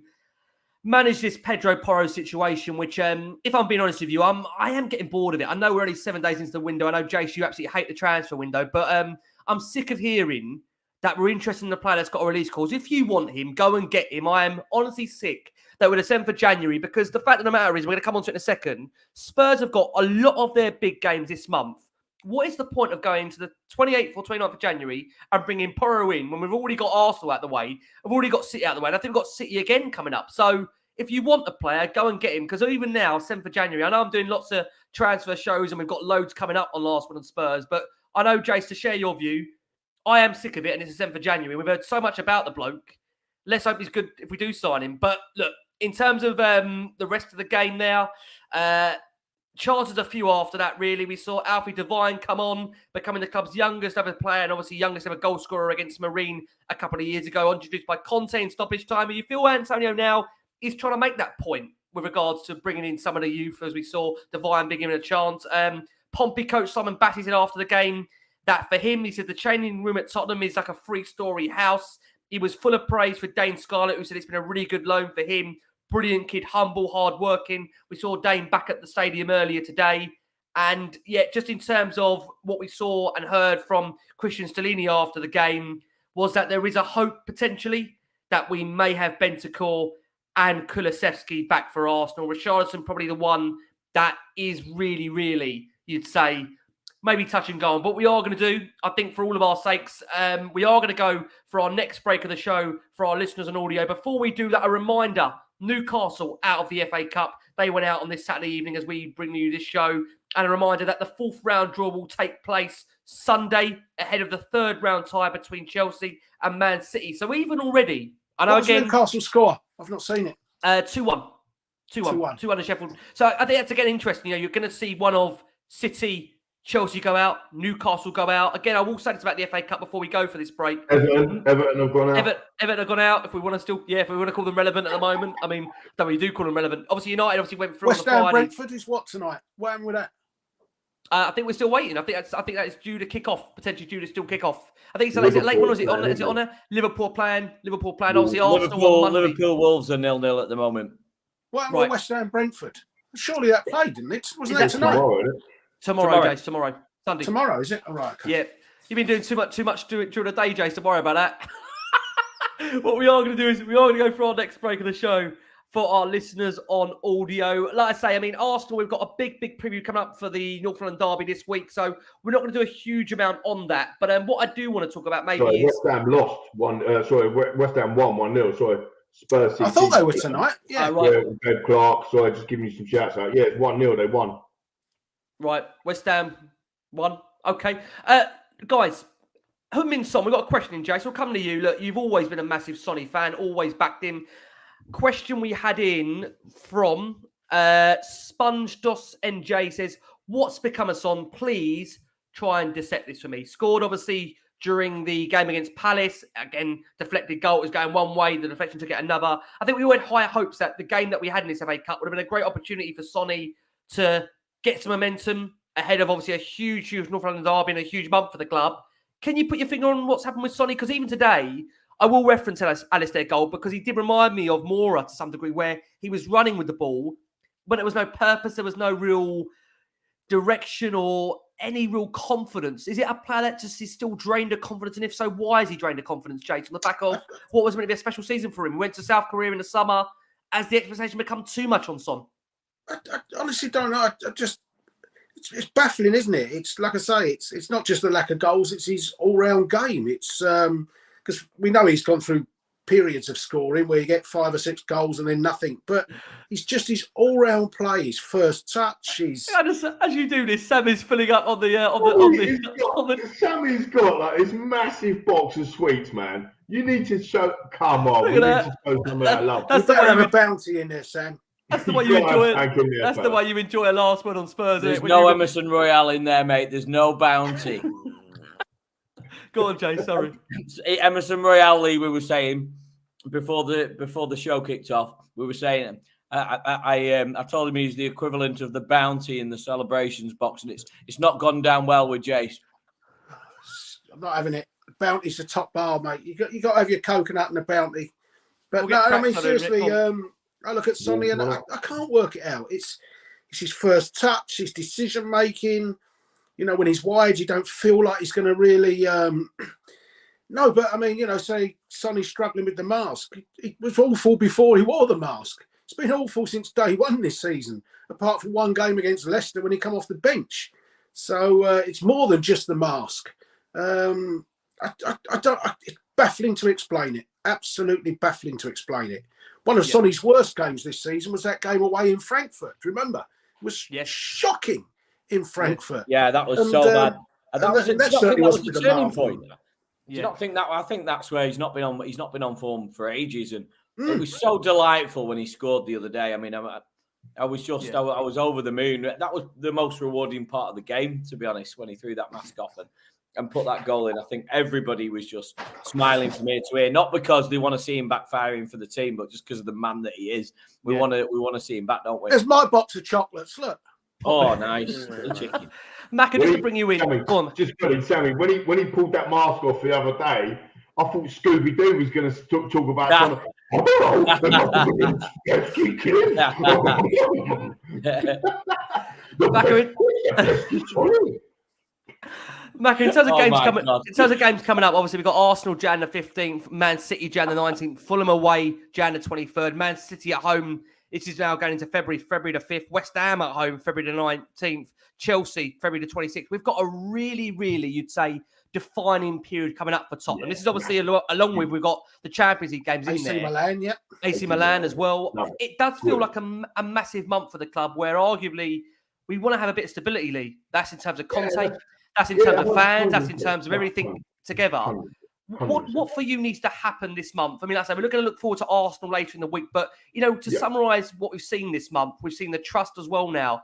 manage this Pedro Porro situation, which, if I'm being honest with you, I am getting bored of it. I know we're only 7 days into the window. I know, Jace, you absolutely hate the transfer window, but I'm sick of hearing that we're interested in the player that's got a release clause. If you want him, go and get him. I am honestly sick that we're sent for January, because the fact of the matter is, we're going to come on to it in a second, Spurs have got a lot of their big games this month. What is the point of going to the 28th or 29th of January and bringing Porro in when we've already got Arsenal out the way, we've already got City out the way, and I think we've got City again coming up. So if you want a player, go and get him, because even now, 7th of January, I know I'm doing lots of transfer shows and we've got loads coming up on Last One on Spurs, but I know, Jace, to share your view, I am sick of it, and it's the 7th of January. We've heard so much about the bloke. Let's hope he's good if we do sign him. But look, in terms of the rest of the game now, chances a few after that, really. We saw Alfie Devine come on, becoming the club's youngest ever player and obviously youngest ever goal scorer against Marine a couple of years ago, introduced by Conte in stoppage time. And you feel Antonio now is trying to make that point with regards to bringing in some of the youth, as we saw Devine being given a chance. Pompey coach Simon Batty said after the game that for him, he said the training room at Tottenham is like a 3-story house. He was full of praise for Dane Scarlett, who said it's been a really good loan for him. Brilliant kid, humble, hard-working. We saw Dane back at the stadium earlier today. And, yeah, just in terms of what we saw and heard from Christian Stellini after the game, was that there is a hope, potentially, that we may have Bentancur and Kulusevski back for Arsenal. Richarlison probably the one that is really, really, you'd say, maybe touch and go on. But we are going to do, I think, for all of our sakes, we are going to go for our next break of the show for our listeners on audio. Before we do that, a reminder, Newcastle out of the FA Cup. They went out on this Saturday evening as we bring you this show. And a reminder that the 4th round draw will take place Sunday ahead of the 3rd round tie between Chelsea and Man City. So even already, I know, what was again, Newcastle score? I've not seen it. 2-1. 2-1 in Sheffield. So I think that's again interesting. You're going to see one of City, Chelsea go out, Newcastle go out. Again, I will say this about the FA Cup before we go for this break. Everton have gone out. Everton have gone out. If we want to call them relevant at the moment. I mean, don't really do call them relevant. Obviously, United went through West on the Ham Friday. Brentford is what tonight? What happened with that? I think we're still waiting. I think that is due to kick off. Potentially due to still kick off. I think it's is it late one or is it on? Is it on there? Liverpool playing. Obviously, Arsenal on Monday. Liverpool Wolves are 0-0 at the moment. What happened with West Ham Brentford? Surely that played, didn't it? Wasn't that tonight? Tomorrow, Jace. Tomorrow. Sunday. Tomorrow, is it? All right. Okay. Yeah. You've been doing too much during the day, Jace. Don't worry about that. What we are going to do is we are going to go for our next break of the show for our listeners on audio. Like I say, I mean, Arsenal, we've got a big preview coming up for the North London derby this week, so we're not going to do a huge amount on that. But what I do want to talk about maybe is... West Ham lost one. West Ham won 1-0. Sorry, Spurs. I thought they were tonight. Yeah, right. Yeah, Jed Clark. Sorry, just giving you some shouts out. Yeah, it's 1-0. They won. Right, West Ham won. Okay, guys. Heung-min Son, we've got a question in, Jason. We'll come to you. Look, you've always been a massive Sonny fan, always backed him. Question we had in from Sponge Dos NJ says, what's become of Son? Please try and dissect this for me. Scored, obviously, during the game against Palace. Again, deflected goal. It was going one way. The deflection took it another. I think we all had higher hopes that the game that we had in this FA Cup would have been a great opportunity for Sonny to get some momentum ahead of, obviously, a huge North London derby and a huge month for the club. Can you put your finger on what's happened with Sonny? Because even today, I will reference Alistair goal because he did remind me of Mora to some degree, where he was running with the ball, but there was no purpose. There was no real direction or any real confidence. Is it a player that just is still drained of confidence? And if so, why is he drained of confidence, Jake? On the back of what was meant to be a special season for him? He went to South Korea in the summer. Has the expectation become too much on Son? I honestly don't know. It's baffling, isn't it? It's like I say, it's not just the lack of goals, it's his all-round game. It's because we know he's gone through periods of scoring where you get 5 or 6 goals and then nothing. But it's just his all-round play, his first touch. As you do this, Sam is filling up on the Sammy's got like this massive box of sweets, man. You need to show. Come on, we need to show some of that love. That's the way have a bounty in there, Sam. That's the way you enjoy it. That's the way you enjoy a last word on Spurs. There's no Emerson Royale in there, mate. There's no bounty. Go on, Jay. Sorry. Emerson Royale, Lee, we were saying before the show kicked off. We were saying I told him he's the equivalent of the bounty in the celebrations box, and it's not gone down well with Jace. I'm not having it. Bounty's the top bar, mate. You got to have your coconut and the bounty. But no, I mean seriously. I look at Sonny and I can't work it out. It's his first touch, his decision making. You know, when he's wide, you don't feel like he's going to really. No, but I mean, you know, say Sonny's struggling with the mask. It was awful before he wore the mask. It's been awful since day one this season, apart from one game against Leicester when he come off the bench. So it's more than just the mask. I don't. It's baffling to explain it. Absolutely baffling to explain it. One of Sonny's worst games this season was that game away in Frankfurt. Do you remember? It was shocking in Frankfurt. Yeah, that was so bad. And that was the turning point. Do you not think that? I think that's where he's not been on. He's not been on form for ages, and it was so delightful when he scored the other day. I mean, I was just, I was over the moon. That was the most rewarding part of the game, to be honest, when he threw that mask off and put that goal in. I think everybody was just smiling from ear to ear, not because they want to see him backfiring for the team, but just because of the man that he is. We want to see him back, don't we? There's my box of chocolates. Look. Oh, nice. Mac, just to bring you in. Sammy, when he pulled that mask off the other day, I thought Scooby Doo was going to talk about. Mac, in terms of games coming up, obviously we've got Arsenal Jan the 15th, Man City Jan the 19th, Fulham away Jan the 23rd, Man City at home. This is now going into February the 5th. West Ham at home, February the 19th. Chelsea, February the 26th. We've got a really, really, you'd say, defining period coming up for Tottenham. This is obviously along with we've got the Champions League games in there. AC Milan, AC Milan as well. No. It does feel like a massive month for the club where arguably we want to have a bit of stability, Lee. That's in terms of Conte. That's in terms of fans. That's in terms of everything together. What for you needs to happen this month? I mean, like I say, we're going to look forward to Arsenal later in the week, but to summarise what we've seen this month, we've seen the Trust as well now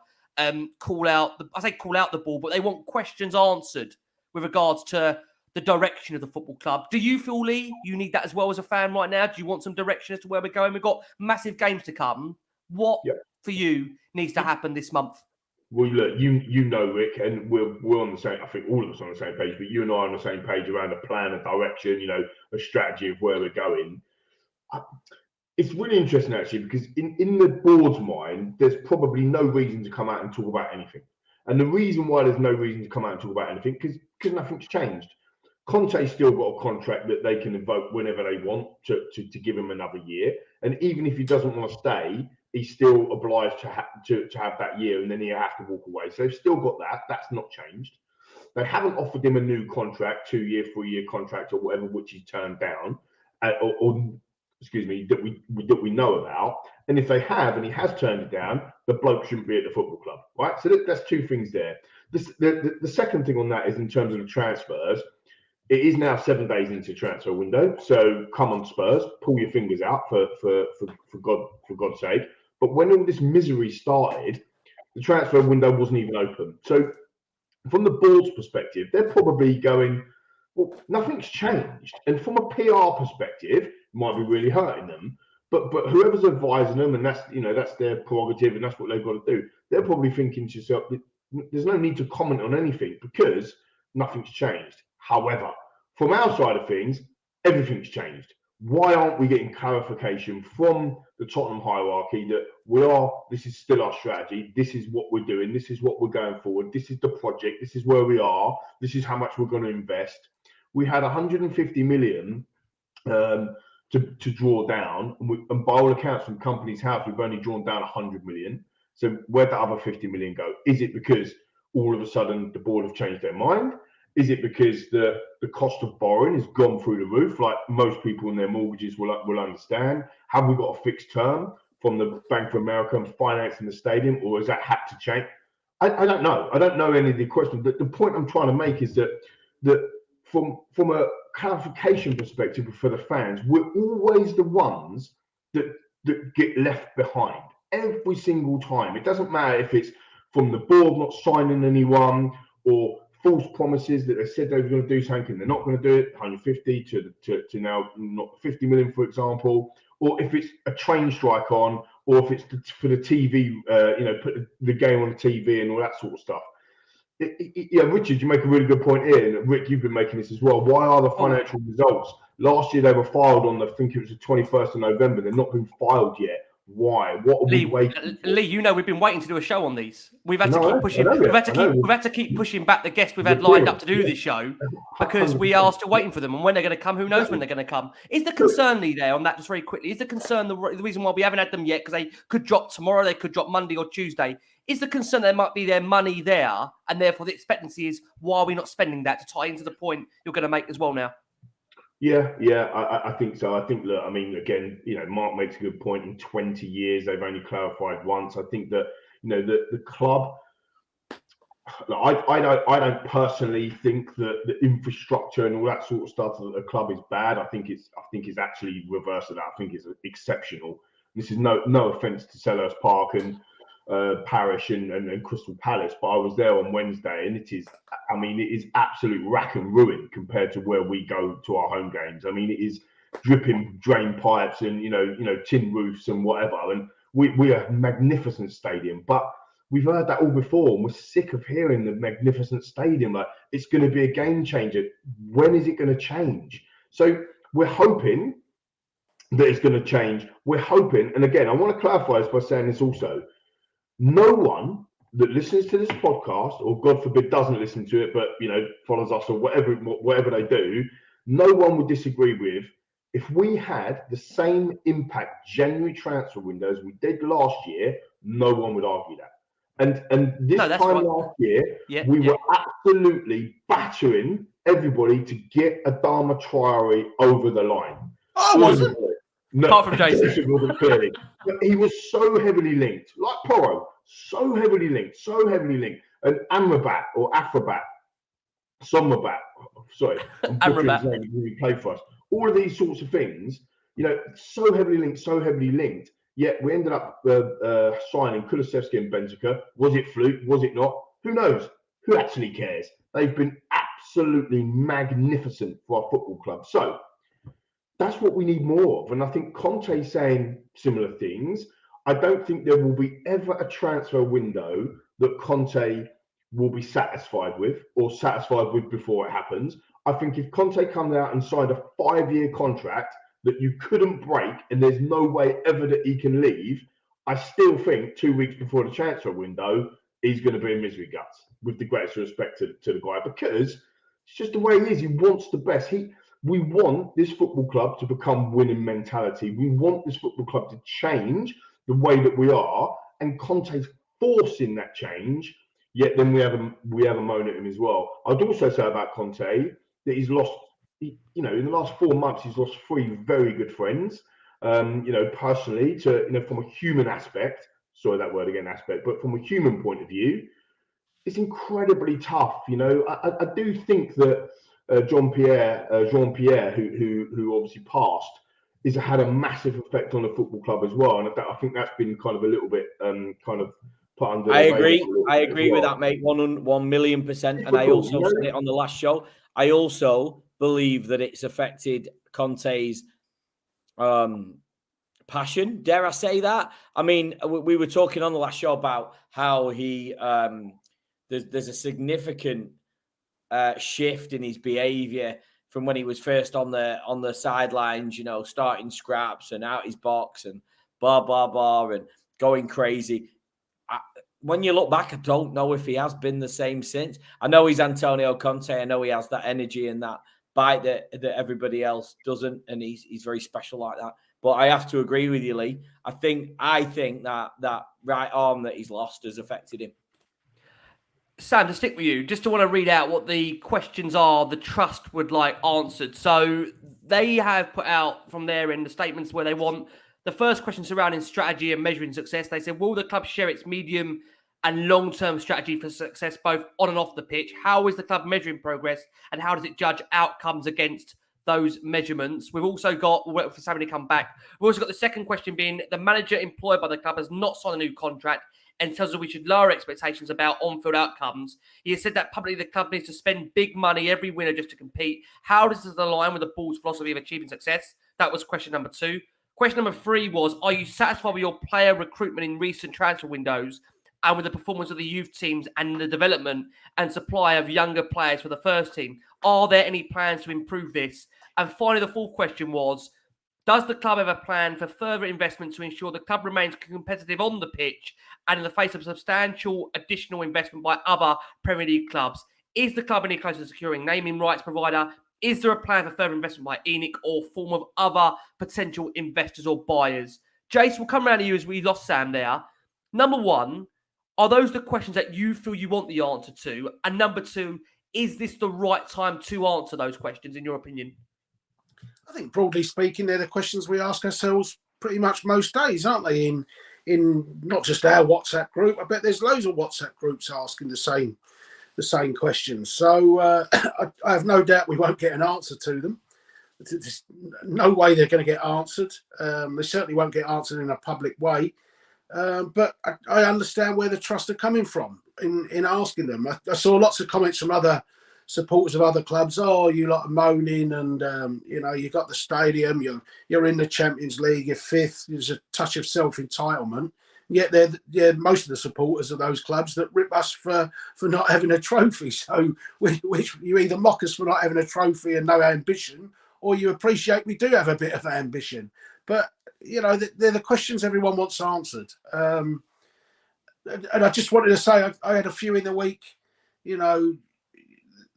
call out the ball, but they want questions answered with regards to the direction of the football club. Do you feel, Lee, you need that as well as a fan right now? Do you want some direction as to where we're going? We've got massive games to come. What for you needs to happen this month? Well, look, you know, Rick, and we're on the same. I think all of us are on the same page, but you and I are on the same page around a plan, a direction, a strategy of where we're going. It's really interesting actually because in the board's mind, there's probably no reason to come out and talk about anything. And the reason why there's no reason to come out and talk about anything because nothing's changed. Conte's still got a contract that they can invoke whenever they want to give him another year. And even if he doesn't want to stay, he's still obliged to have that year, and then he'll have to walk away. So they've still got that. That's not changed. They haven't offered him a new contract, 2-year, 3-year contract or whatever, which he's turned down, excuse me, that we know about. And if they have, and he has turned it down, the bloke shouldn't be at the football club, right? So that's two things there. The second thing on that is in terms of the transfers. It is now 7 days into transfer window, so come on Spurs, pull your fingers out for God's sake. But when all this misery started, the transfer window wasn't even open. So from the board's perspective, they're probably going, well, nothing's changed. And from a PR perspective, it might be really hurting them. But whoever's advising them, and that's their prerogative, and that's what they've got to do. They're probably thinking to yourself, there's no need to comment on anything because nothing's changed. However, from our side of things, everything's changed. Why aren't we getting clarification from the Tottenham hierarchy that this is still our strategy, this is what we're doing, this is what we're going forward, this is the project, this is where we are, this is how much we're going to invest. We had 150 million to draw down, and by all accounts from Company's House, we've only drawn down 100 million. So where'd the other 50 million go? Is it because all of a sudden the board have changed their mind? Is it because the cost of borrowing has gone through the roof, like most people in their mortgages will understand? Have we got a fixed term from the Bank of America and financing the stadium, or has that had to change? I don't know. I don't know any of the questions. But the point I'm trying to make is that from a clarification perspective for the fans, we're always the ones that get left behind every single time. It doesn't matter if it's from the board not signing anyone or false promises that they said they were going to do something and they're not going to do it, 150 to now not 50 million, for example, or if it's a train strike on, or if it's for the TV, put the game on the TV and all that sort of stuff. Yeah, Richard, you make a really good point here. And Rick, you've been making this as well. Why are the financial results? Last year they were filed on, I think it was the 21st of November. They're not been filed yet. Why? What are we waiting for? Lee, we've been waiting to do a show on these. We've had to keep pushing. We've had to keep pushing back the guests we've had lined up to do this show because we are still waiting for them. And when they're going to come, who knows when they're going to come? Is the concern, Lee, there on that just very quickly? Is the concern the reason why we haven't had them yet? Because they could drop tomorrow, they could drop Monday or Tuesday. Is the concern there might be their money there, and therefore the expectancy is why are we not spending that to tie into the point you're going to make as well now? Yeah, I think so. I think, look, I mean, again, Mark makes a good point. In 20 years, they've only clarified once. I think that, the club, I don't personally think that the infrastructure and all that sort of stuff of the club is bad. I think it's actually reverse of that. I think it's exceptional. This is no offense to Selhurst Park and Parish and Crystal Palace, but I was there on Wednesday, and it is absolute rack and ruin compared to where we go to our home games. I mean, it is dripping drain pipes and tin roofs and whatever, and we are a magnificent stadium, but we've heard that all before, and we're sick of hearing the magnificent stadium. Like, it's going to be a game changer. When is it going to change? So we're hoping that it's going to change. We're hoping, and again, I want to clarify this by saying this also. No one that listens to this podcast, or God forbid doesn't listen to it, but follows us or whatever they do, no one would disagree with if we had the same impact January transfer window as we did last year. No one would argue that. And this time last year, we were absolutely battering everybody to get Adama Traore over the line. I wasn't. No, apart from Jason, wasn't clearly. But he was so heavily linked, like Porro, so heavily linked, and Amrabat or Afrabat, Somrabat, sorry, Amrabat, he played for us. All of these sorts of things, so heavily linked. Yet we ended up signing Kulusevski and Benzica. Was it fluke? Was it not? Who knows? Who actually cares? They've been absolutely magnificent for our football club. So that's what we need more of. And I think Conte's saying similar things. I don't think there will be ever a transfer window that Conte will be satisfied with before it happens. I think if Conte comes out and signed a 5-year contract that you couldn't break and there's no way ever that he can leave, I still think 2 weeks before the transfer window, he's going to be in misery guts, with the greatest respect to the guy, because it's just the way he is. He wants the best. we want this football club to become winning mentality. We want this football club to change the way that we are, and Conte's forcing that change. Yet then we have a moan at him as well. I'd also say about Conte that he's lost. In the last 4 months, he's lost 3 very good friends. Personally, from a human aspect. Sorry, that word again, aspect. But from a human point of view, it's incredibly tough. I do think that Jean-Pierre, who obviously passed, has had a massive effect on the football club as well. And I think that's been kind of a little bit kind of put under. I agree with that, mate. 1,000,000%. And I also said it on the last show. I also believe that it's affected Conte's passion. Dare I say that? I mean, we were talking on the last show about how he there's a significant shift in his behaviour from when he was first on the sidelines, starting scraps and out his box and blah and going crazy. When you look back, I don't know if he has been the same since. I know he's Antonio Conte. I know he has that energy and that bite that everybody else doesn't, and he's very special like that. But I have to agree with you, Lee. I think that right arm that he's lost has affected him. Sam, to stick with you, just to want to read out what the questions are the trust would like answered. So they have put out from their end the statements where they want the first question surrounding strategy and measuring success. They said, will the club share its medium and long-term strategy for success both on and off the pitch? How is the club measuring progress, and how does it judge outcomes against those measurements? We've also got, we'll wait for Sammy to come back. We've also got the second question being, the manager employed by the club has not signed a new contract and tells us we should lower expectations about on-field outcomes. He has said that publicly the club needs to spend big money every winter just to compete. How does this align with the board's philosophy of achieving success? That was question number 2. Question number 3 was, are you satisfied with your player recruitment in recent transfer windows and with the performance of the youth teams and the development and supply of younger players for the first team? Are there any plans to improve this? And finally, the fourth question was, does the club have a plan for further investment to ensure the club remains competitive on the pitch and in the face of substantial additional investment by other Premier League clubs? Is the club any closer to securing naming rights provider? Is there a plan for further investment by ENIC or form of other potential investors or buyers? Jace, we'll come around to you as we lost Sam there. Number 1, are those the questions that you feel you want the answer to? And number 2, is this the right time to answer those questions, in your opinion? I think, broadly speaking, they're the questions we ask ourselves pretty much most days, aren't they? In not just our WhatsApp group. I bet there's loads of WhatsApp groups asking the same questions. So I have no doubt we won't get an answer to them. There's no way they're going to get answered. They certainly won't get answered in a public way. But I understand where the trust are coming from in asking them. I saw lots of comments from other supporters of other clubs. Oh, you lot are moaning, and you got the stadium. You're in the Champions League. You're 5th. There's a touch of self-entitlement. Yet they're most of the supporters of those clubs that rip us for not having a trophy. So which you either mock us for not having a trophy and no ambition, or you appreciate we do have a bit of ambition. But they're the questions everyone wants answered. And I just wanted to say I had a few in the week.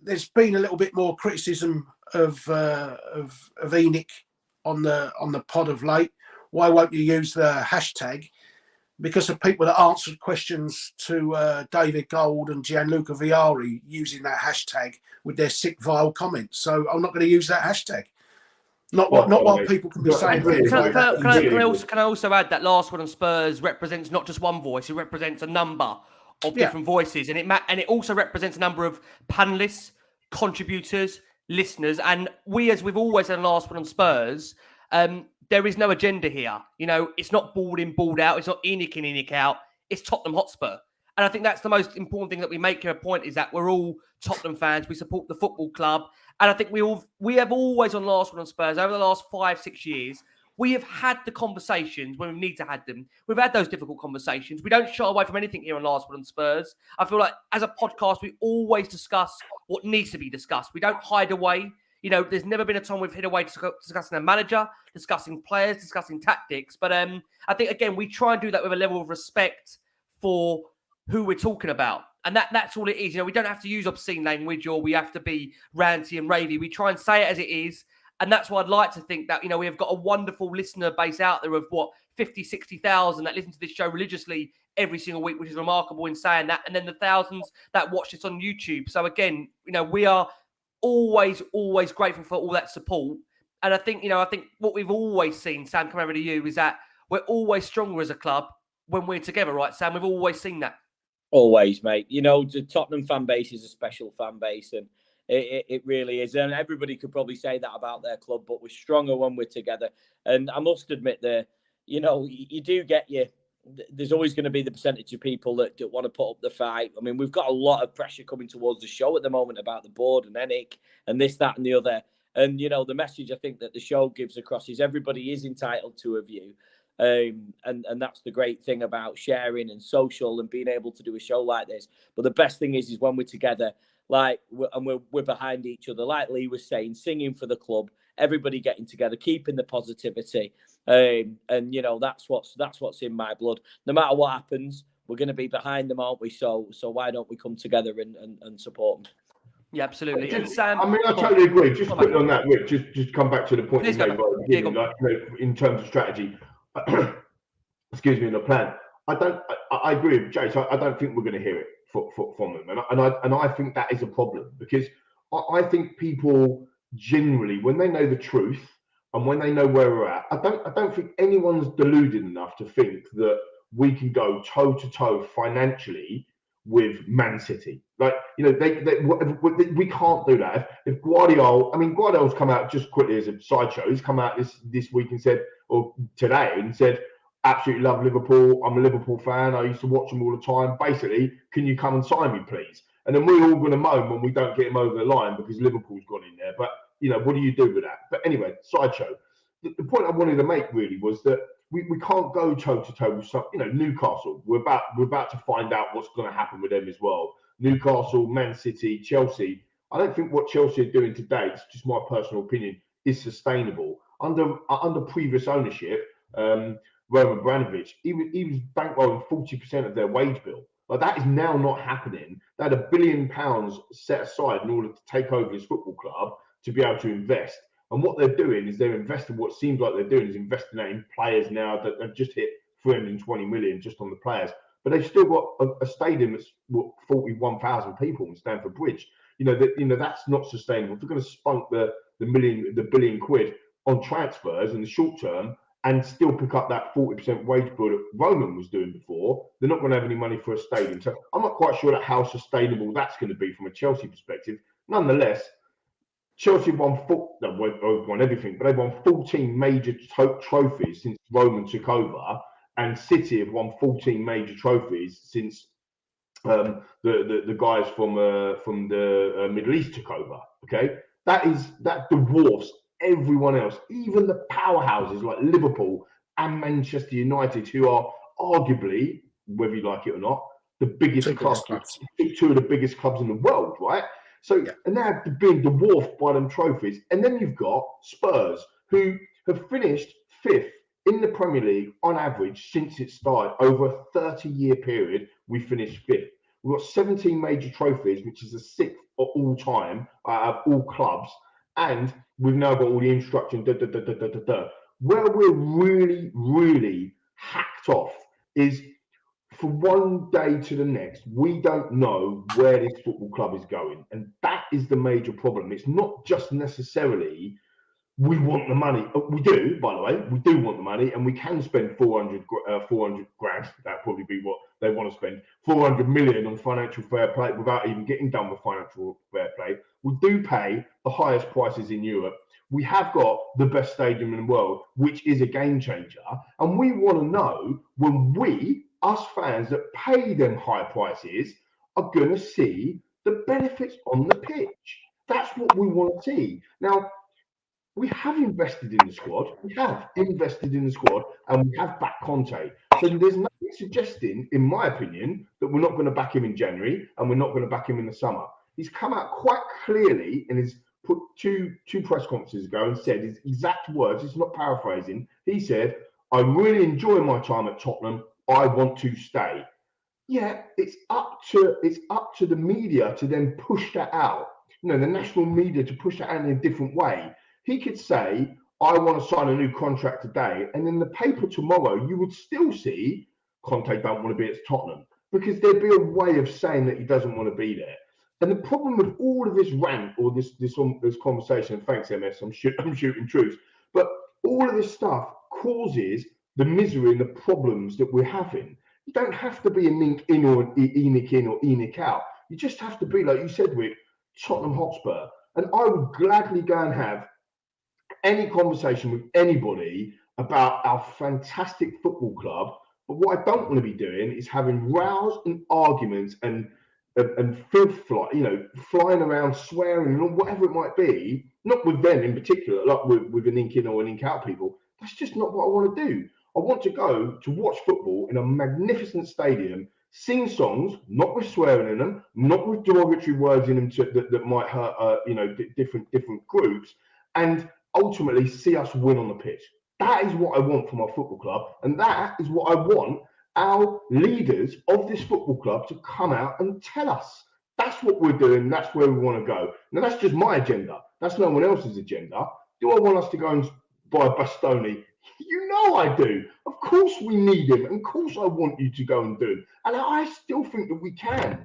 There's been a little bit more criticism of ENIC on the pod of late. Why won't you use the hashtag? Because of people that answered questions to David Gold and Gianluca Viari using that hashtag with their sick, vile comments. So I'm not going to use that hashtag. Not what people can be saying. Can I also add that last one on Spurs represents not just one voice; it represents a number of different voices, and it also represents a number of panelists, contributors, listeners, and we, as we've always said, last one on Spurs. There is no agenda here. It's not balled in, balled out. It's not ENIC in, ENIC out. It's Tottenham Hotspur. And I think that's the most important thing that we make here a point, is that we're all Tottenham fans. We support the football club. And I think we have always, on last one on Spurs, over the last 5-6 years, we have had the conversations when we need to have them. We've had those difficult conversations. We don't shy away from anything here on last one on Spurs. I feel like as a podcast, we always discuss what needs to be discussed. We don't hide away. There's never been a time we've hid away discussing a manager, discussing players, discussing tactics. But I think, again, we try and do that with a level of respect for who we're talking about. And that's all it is. We don't have to use obscene language or we have to be ranty and ravey. We try and say it as it is. And that's why I'd like to think that, we have got a wonderful listener base out there of 50, 60,000 that listen to this show religiously every single week, which is remarkable in saying that. And then the thousands that watch this on YouTube. So again, we are always grateful for all that support. And I think what we've always seen, Sam, come over to you, is that we're always stronger as a club when we're together, right, Sam? We've always seen that. Always, mate. The Tottenham fan base is a special fan base, and it really is. And everybody could probably say that about their club, but we're stronger when we're together. And I must admit that, you do get there's always going to be the percentage of people that want to put up the fight. I mean, we've got a lot of pressure coming towards the show at the moment about the board and Ennick and this, that, and the other. And, the message I think that the show gives across is everybody is entitled to a view. And that's the great thing about sharing and social and being able to do a show like this. But the best thing is when we're together, we're behind each other, like Lee was saying, singing for the club, everybody getting together, keeping the positivity. And that's what's in my blood. No matter what happens, we're going to be behind them, aren't we? So why don't we come together and support them? Yeah, absolutely. And Sam, I totally agree. Just quickly on that, Rick, just come back to the point you made right at the beginning, in terms of strategy. Excuse me, in the plan. I agree with Jay. So I don't think we're going to hear it from them, and I think that is a problem, because I think people generally, when they know the truth and when they know where we're at, I don't think anyone's deluded enough to think that we can go toe to toe financially with Man City. We can't do that. If Guardiola's come out, just quickly as a sideshow, he's come out this week and said, or today, and said, absolutely love Liverpool. I'm a Liverpool fan. I used to watch them all the time. Basically, can you come and sign me, please? And then we're all going to moan when we don't get him over the line because Liverpool's gone in there. But, what do you do with that? But anyway, sideshow. The point I wanted to make really was that we can't go toe to toe with some, Newcastle. We're about to find out what's going to happen with them as well. Newcastle, Man City, Chelsea. I don't think what Chelsea are doing today, it's just my personal opinion, is sustainable. Under previous ownership, Roman Abramovich, he was bankrolling 40% of their wage bill. Like, that is now not happening. They had £1 billion set aside in order to take over this football club to be able to invest. And what they're doing is they're investing, what seems like they're doing is investing in players now that they've just hit 320 million just on the players. But they've still got a stadium that's 41,000 people in Stamford Bridge. That's not sustainable. If they're going to spunk the billion quid on transfers in the short term and still pick up that 40% wage bill that Roman was doing before, they're not going to have any money for a stadium. So I'm not quite sure how sustainable that's going to be from a Chelsea perspective. Nonetheless, Chelsea won everything, but they've won 14 major trophies since Roman took over, and City have won 14 major trophies since the guys from the Middle East took over. Okay, that dwarfs everyone else, even the powerhouses like Liverpool and Manchester United, who are arguably, whether you like it or not, the biggest clubs, two of the biggest clubs in the world, right? So, and they're being dwarfed by them trophies. And then you've got Spurs, who have finished 5th in the Premier League on average since it started. Over a 30-year period, we finished 5th. We've got 17 major trophies, which is the 6th of all time of all clubs. And we've now got all the instruction. Where we're really, really hacked off is, from one day to the next, we don't know where this football club is going. And that is the major problem. It's not just necessarily we want the money. We do, by the way, we do want the money, and we can spend 400 grand. That'd probably be what they want to spend. 400 million on financial fair play without even getting done with financial fair play. We do pay the highest prices in Europe. We have got the best stadium in the world, which is a game changer. And we want to know when us fans that pay them high prices, are going to see the benefits on the pitch. That's what we want to see. Now, we have invested in the squad. We have invested in the squad, and we have backed Conte. So there's nothing suggesting, in my opinion, that we're not going to back him in January and we're not going to back him in the summer. He's come out quite clearly and has put two press conferences ago and said his exact words. It's not paraphrasing. He said, "I really enjoy my time at Tottenham. I want to stay." Yeah, it's up to the media to then push that out. The national media to push that out in a different way. He could say, I want to sign a new contract today. And in the paper tomorrow, you would still see Conte don't want to be at Tottenham, because there'd be a way of saying that he doesn't want to be there. And the problem with all of this rant or this conversation, thanks MS, I'm shooting truths, but all of this stuff causes the misery and the problems that we're having. You don't have to be a Nink in or an Enoch in or Enoch out. You just have to be, like you said, Rick, Tottenham Hotspur. And I would gladly go and have any conversation with anybody about our fantastic football club. But what I don't want to be doing is having rows and arguments and filth, flying around, swearing and whatever it might be. Not with them in particular, like with an ink in or an ink out people. That's just not what I want to do. I want to go to watch football in a magnificent stadium, sing songs, not with swearing in them, not with derogatory words in them that might hurt, different groups, and ultimately see us win on the pitch. That is what I want for my football club, and that is what I want our leaders of this football club to come out and tell us. That's what we're doing. That's where we want to go. Now, that's just my agenda. That's no one else's agenda. Do I want us to go and buy Bastoni? You know I do. Of course we need him. And of course I want you to go and do him. And I still think that we can.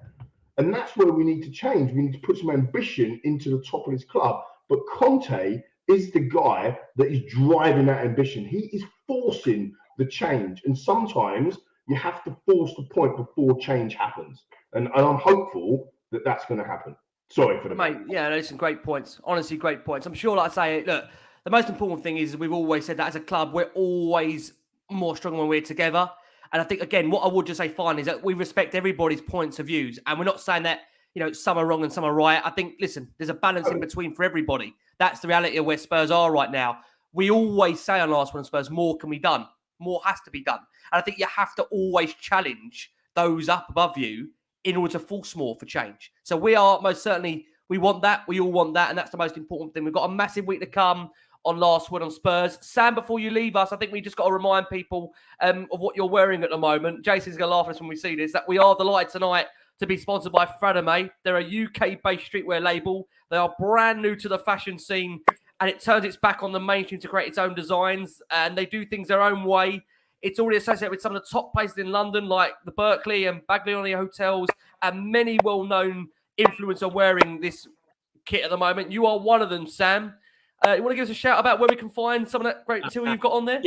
And that's where we need to change. We need to put some ambition into the top of this club. But Conte is the guy that is driving that ambition. He is forcing the change. And sometimes you have to force the point before change happens. And I'm hopeful that that's going to happen. Sorry for the mate. Yeah, no, some great points. Honestly, great points. I'm sure, like I say, look, the most important thing is we've always said that as a club, we're always more strong when we're together. And I think, again, what I would just say finally is that we respect everybody's points of views. And we're not saying that, some are wrong and some are right. I think, listen, there's a balance in between for everybody. That's the reality of where Spurs are right now. We always say on Last One on Spurs, more can be done. More has to be done. And I think you have to always challenge those up above you in order to force more for change. So we are most certainly, we want that. We all want that. And that's the most important thing. We've got a massive week to come on Last Word on Spurs. Sam, before you leave us, I think we just got to remind people of what you're wearing at the moment. Jason's going to laugh at us when we see this, that we are delighted tonight to be sponsored by Fradimé. They're a UK-based streetwear label. They are brand new to the fashion scene, and it turns its back on the mainstream to create its own designs, and they do things their own way. It's already associated with some of the top places in London, like the Berkeley and Baglioni hotels, and many well-known influencers are wearing this kit at the moment. You are one of them, Sam. You want to give us a shout about where we can find some of that great material you've got on there?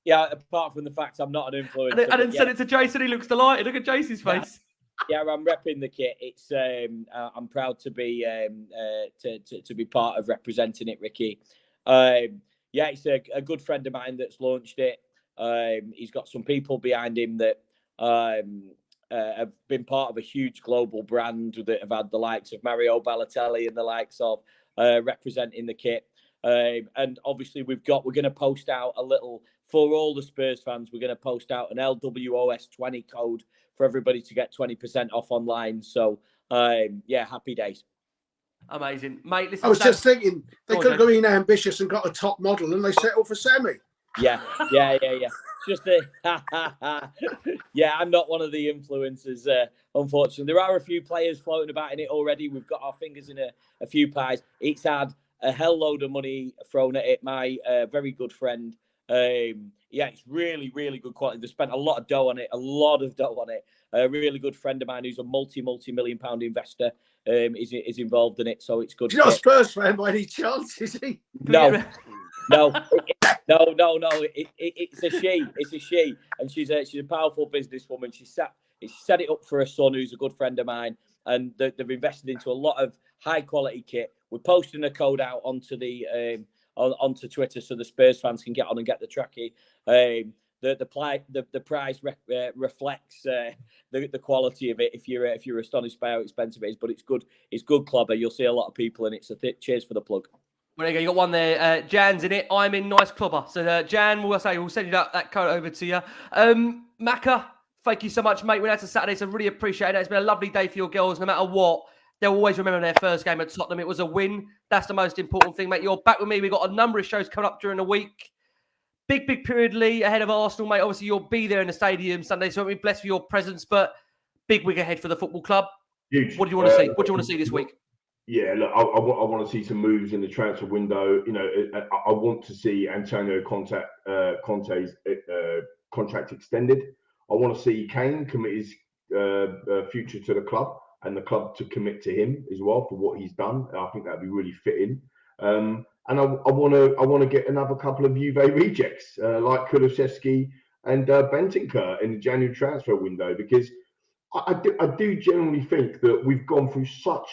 Yeah. Apart from the fact I'm not an influencer. And then send it to Jason. He looks delighted. Look at Jason's face. Yeah, I'm repping the kit. It's I'm proud to be to be part of representing it, Ricky. It's a good friend of mine that's launched it. He's got some people behind him that have been part of a huge global brand that have had the likes of Mario Balotelli and the likes of representing the kit. And obviously we're going to post out a little for all the Spurs fans. We're going to post out an LWOS 20 code for everybody to get 20% off online. So happy days. Amazing, mate. Listen, I was just thinking they could have been ambitious and got a top model, and they settled for Sammy. Yeah. Just I'm not one of the influencers, unfortunately. There are a few players floating about in it already. We've got our fingers in a few pies. It's had a hell load of money thrown at it. My very good friend, it's really, really good quality. They spent a lot of dough on it, A really good friend of mine who's a multi-million pound investor is involved in it, so it's good. You're not a Spurs fan by any chance, is he? No. It's a she, and she's a powerful businesswoman. She set it up for her son, who's a good friend of mine, and they've invested into a lot of high quality kit. We're posting a code out onto the onto Twitter so the Spurs fans can get on and get the trackie. The price reflects the quality of it. If you're astonished by how expensive it is, but it's good. It's good clobber. You'll see a lot of people in it. So cheers for the plug. Well, there you go. You got one there. Jan's in it. I'm in. Nice clobber. So Jan, we'll send you that code over to you. Macca, thank you so much, mate. We're out to Saturday, so really appreciate it. It's been a lovely day for your girls. No matter what, they'll always remember their first game at Tottenham. It was a win. That's the most important thing, mate. You're back with me. We've got a number of shows coming up during the week. Big period, Lee, ahead of Arsenal, mate. Obviously, you'll be there in the stadium Sunday, so we'll be blessed for your presence. But big week ahead for the football club. Huge. What do you want to see? What do you want to see this week? Yeah, look, I want to see some moves in the transfer window. You know, I want to see Antonio Conte's contract extended. I want to see Kane commit his future to the club, and the club to commit to him as well for what he's done. I think that'd be really fitting. And I want to get another couple of Juve rejects like Kulusevski and Bentancur in the January transfer window, because I do generally think that we've gone through such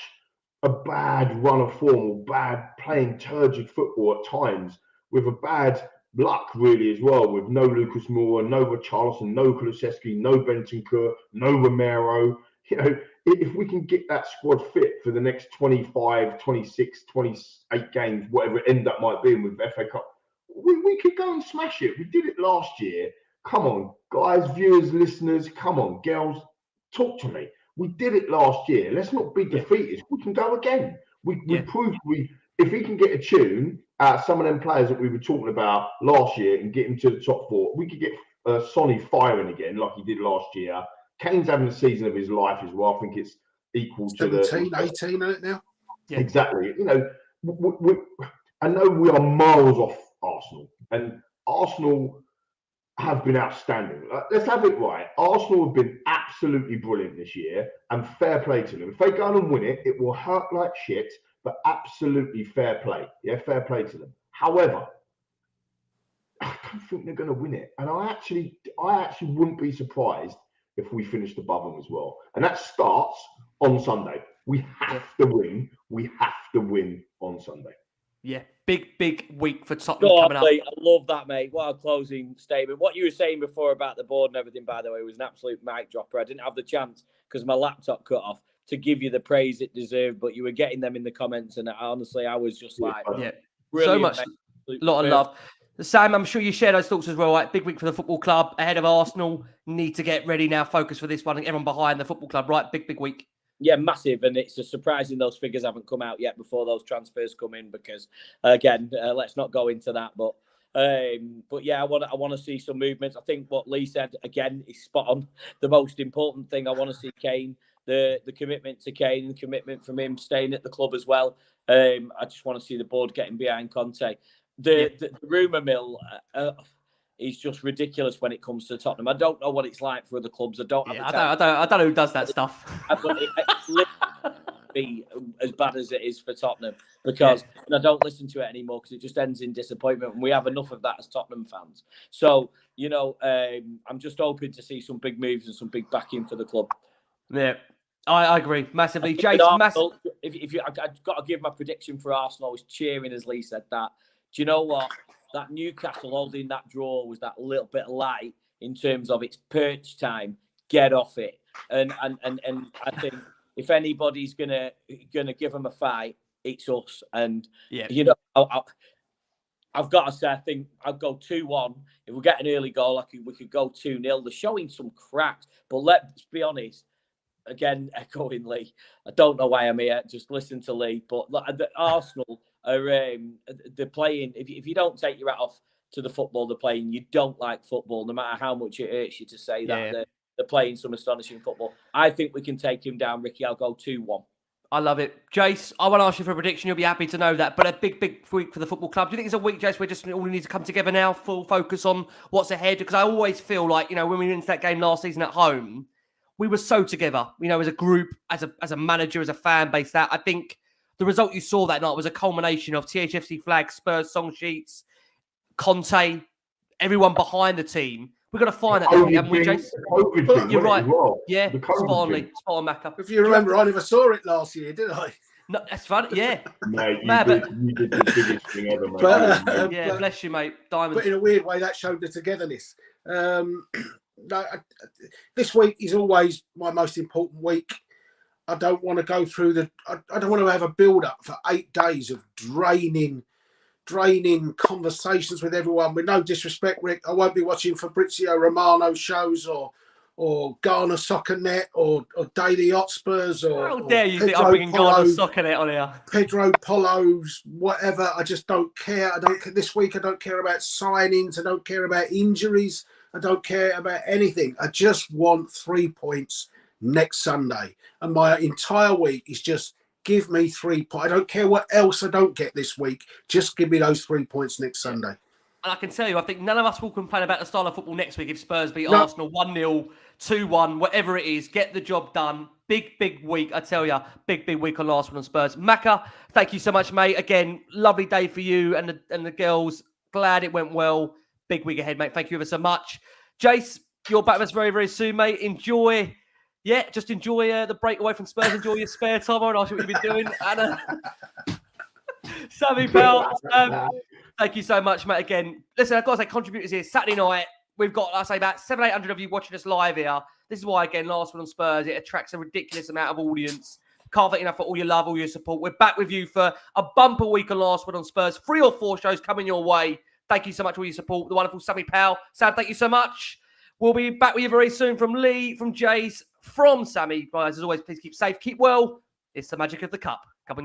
a bad run of form, or bad playing turgid football at times, with a bad luck really as well, with no Lucas Moura, no Richarlison, no Kulusevski, no Bentancur, no Romero. You know, if we can get that squad fit for the next 25, 26, 28 games, whatever end that might be, and with FA Cup, we could go and smash it. We did it last year. Come on, guys, viewers, listeners, come on, girls, talk to me. We did it last year. Let's not be defeatist. We can go again. We proved if we can get a tune out of some of them players that we were talking about last year and get him to the top four, we could get Sonny firing again like he did last year. Kane's having the season of his life as well. I think it's equal 17, to 18, isn't it now? Yeah. Exactly. You know, I know we are miles off Arsenal, and Arsenal have been outstanding. Let's have it right. Arsenal have been absolutely brilliant this year, and fair play to them. If they go on and win it, it will hurt like shit, but absolutely fair play. Yeah, fair play to them. However, I don't think they're going to win it, and I actually wouldn't be surprised if we finished above them as well. And that starts on Sunday. We have to win. We have to win on Sunday. Yeah, big week for Tottenham coming up. I love that, mate. What a closing statement. What you were saying before about the board and everything, by the way, was an absolute mic dropper. I didn't have the chance because my laptop cut off to give you the praise it deserved, but you were getting them in the comments, and honestly, I was just like, so much, lot of love. Sam, I'm sure you share those thoughts as well. Right? Big week for the football club ahead of Arsenal. Need to get ready now, focus for this one. Everyone behind the football club, right? Big week. Yeah, massive, and it's just surprising those figures haven't come out yet before those transfers come in. Because again, let's not go into that, but yeah, I want to see some movements. I think what Lee said again is spot on. The most important thing, I want to see Kane, the commitment to Kane, and commitment from him staying at the club as well. I just want to see the board getting behind Conte. The rumour mill is just ridiculous when it comes to Tottenham. I don't know what it's like for other clubs. I don't know who does that stuff. But it's literally as bad as it is for Tottenham, because and I don't listen to it anymore because it just ends in disappointment, and we have enough of that as Tottenham fans. So, you know, I'm just hoping to see some big moves and some big backing for the club. Yeah, I agree massively. Jason, Arsenal, I've got to give my prediction for Arsenal. I was cheering as Lee said that. Do you know what? That Newcastle holding that draw was that little bit light in terms of its perch time. Get off it, and I think if anybody's gonna give them a fight, it's us. And you know, I've got to say, I think I'll go 2-1. If we get an early goal, we could go 2-0. They're showing some cracks, but let's be honest. Again, echoing Lee. I don't know why I'm here. Just listen to Lee. But Arsenal are they're playing. If you don't take your hat off to the football they're playing, you don't like football. No matter how much it hurts you to say that they're playing some astonishing football. I think we can take him down, Ricky. I'll go 2-1. I love it. Jace, I won't ask you for a prediction. You'll be happy to know that. But a big week for the football club. Do you think it's a week, Jace, where just all we need to come together now, full focus on what's ahead? Because I always feel like, you know, when we went into that game last season at home, we were so together, you know, as a group, as a manager, as a fan base, that I think the result you saw that night was a culmination of THFC flags, Spurs song sheets, Conte, everyone behind the team. We've got to find that, haven't we, Jace? You're right. Well. Yeah, spot on, Macca. If you remember, I never saw it last year, did I? No, that's funny. Yeah. Mate, you did the biggest thing ever, mate. Yeah, bless you, mate. Diamonds. But in a weird way, that showed the togetherness. This week is always my most important week. I don't want to go through I don't want to have a build-up for 8 days of draining conversations with everyone. With no disrespect, Rick, I won't be watching Fabrizio Romano shows or Ghana Soccer Net or Daily Hotspurs or how dare you think I'm bringing Ghana Soccer Net on here? Pedro Polo's, whatever. I just don't care. This week I don't care about signings. I don't care about injuries. I don't care about anything. I just want 3 points next Sunday. And my entire week is just give me 3 points. I don't care what else I don't get this week. Just give me those 3 points next Sunday. And I can tell you, I think none of us will complain about the style of football next week if Spurs beat Arsenal 1-0, 2-1, whatever it is. Get the job done. Big week, I tell you. Big week on last one on Spurs. Macca, thank you so much, mate. Again, lovely day for you and the girls. Glad it went well. Big week ahead, mate. Thank you ever so much. Jace, you're back with us very, very soon, mate. Enjoy the break away from Spurs. Enjoy your spare time. I want to ask you what you've been doing. And Sammy Powell, thank you so much, mate. Again, listen, I've got to say, contributors here. Saturday night, we've got, I say, about 700-800 of you watching us live here. This is why, again, last one on Spurs, it attracts a ridiculous amount of audience. Can't thank you enough for all your love, all your support. We're back with you for a bumper week on last one on Spurs. 3 or 4 shows coming your way. Thank you so much for all your support. The wonderful Sammy Powell. Sam, thank you so much. We'll be back with you very soon from Lee, from Jace, from Sammy. Guys, as always, please keep safe, keep well. It's the magic of the cup. Come on, you.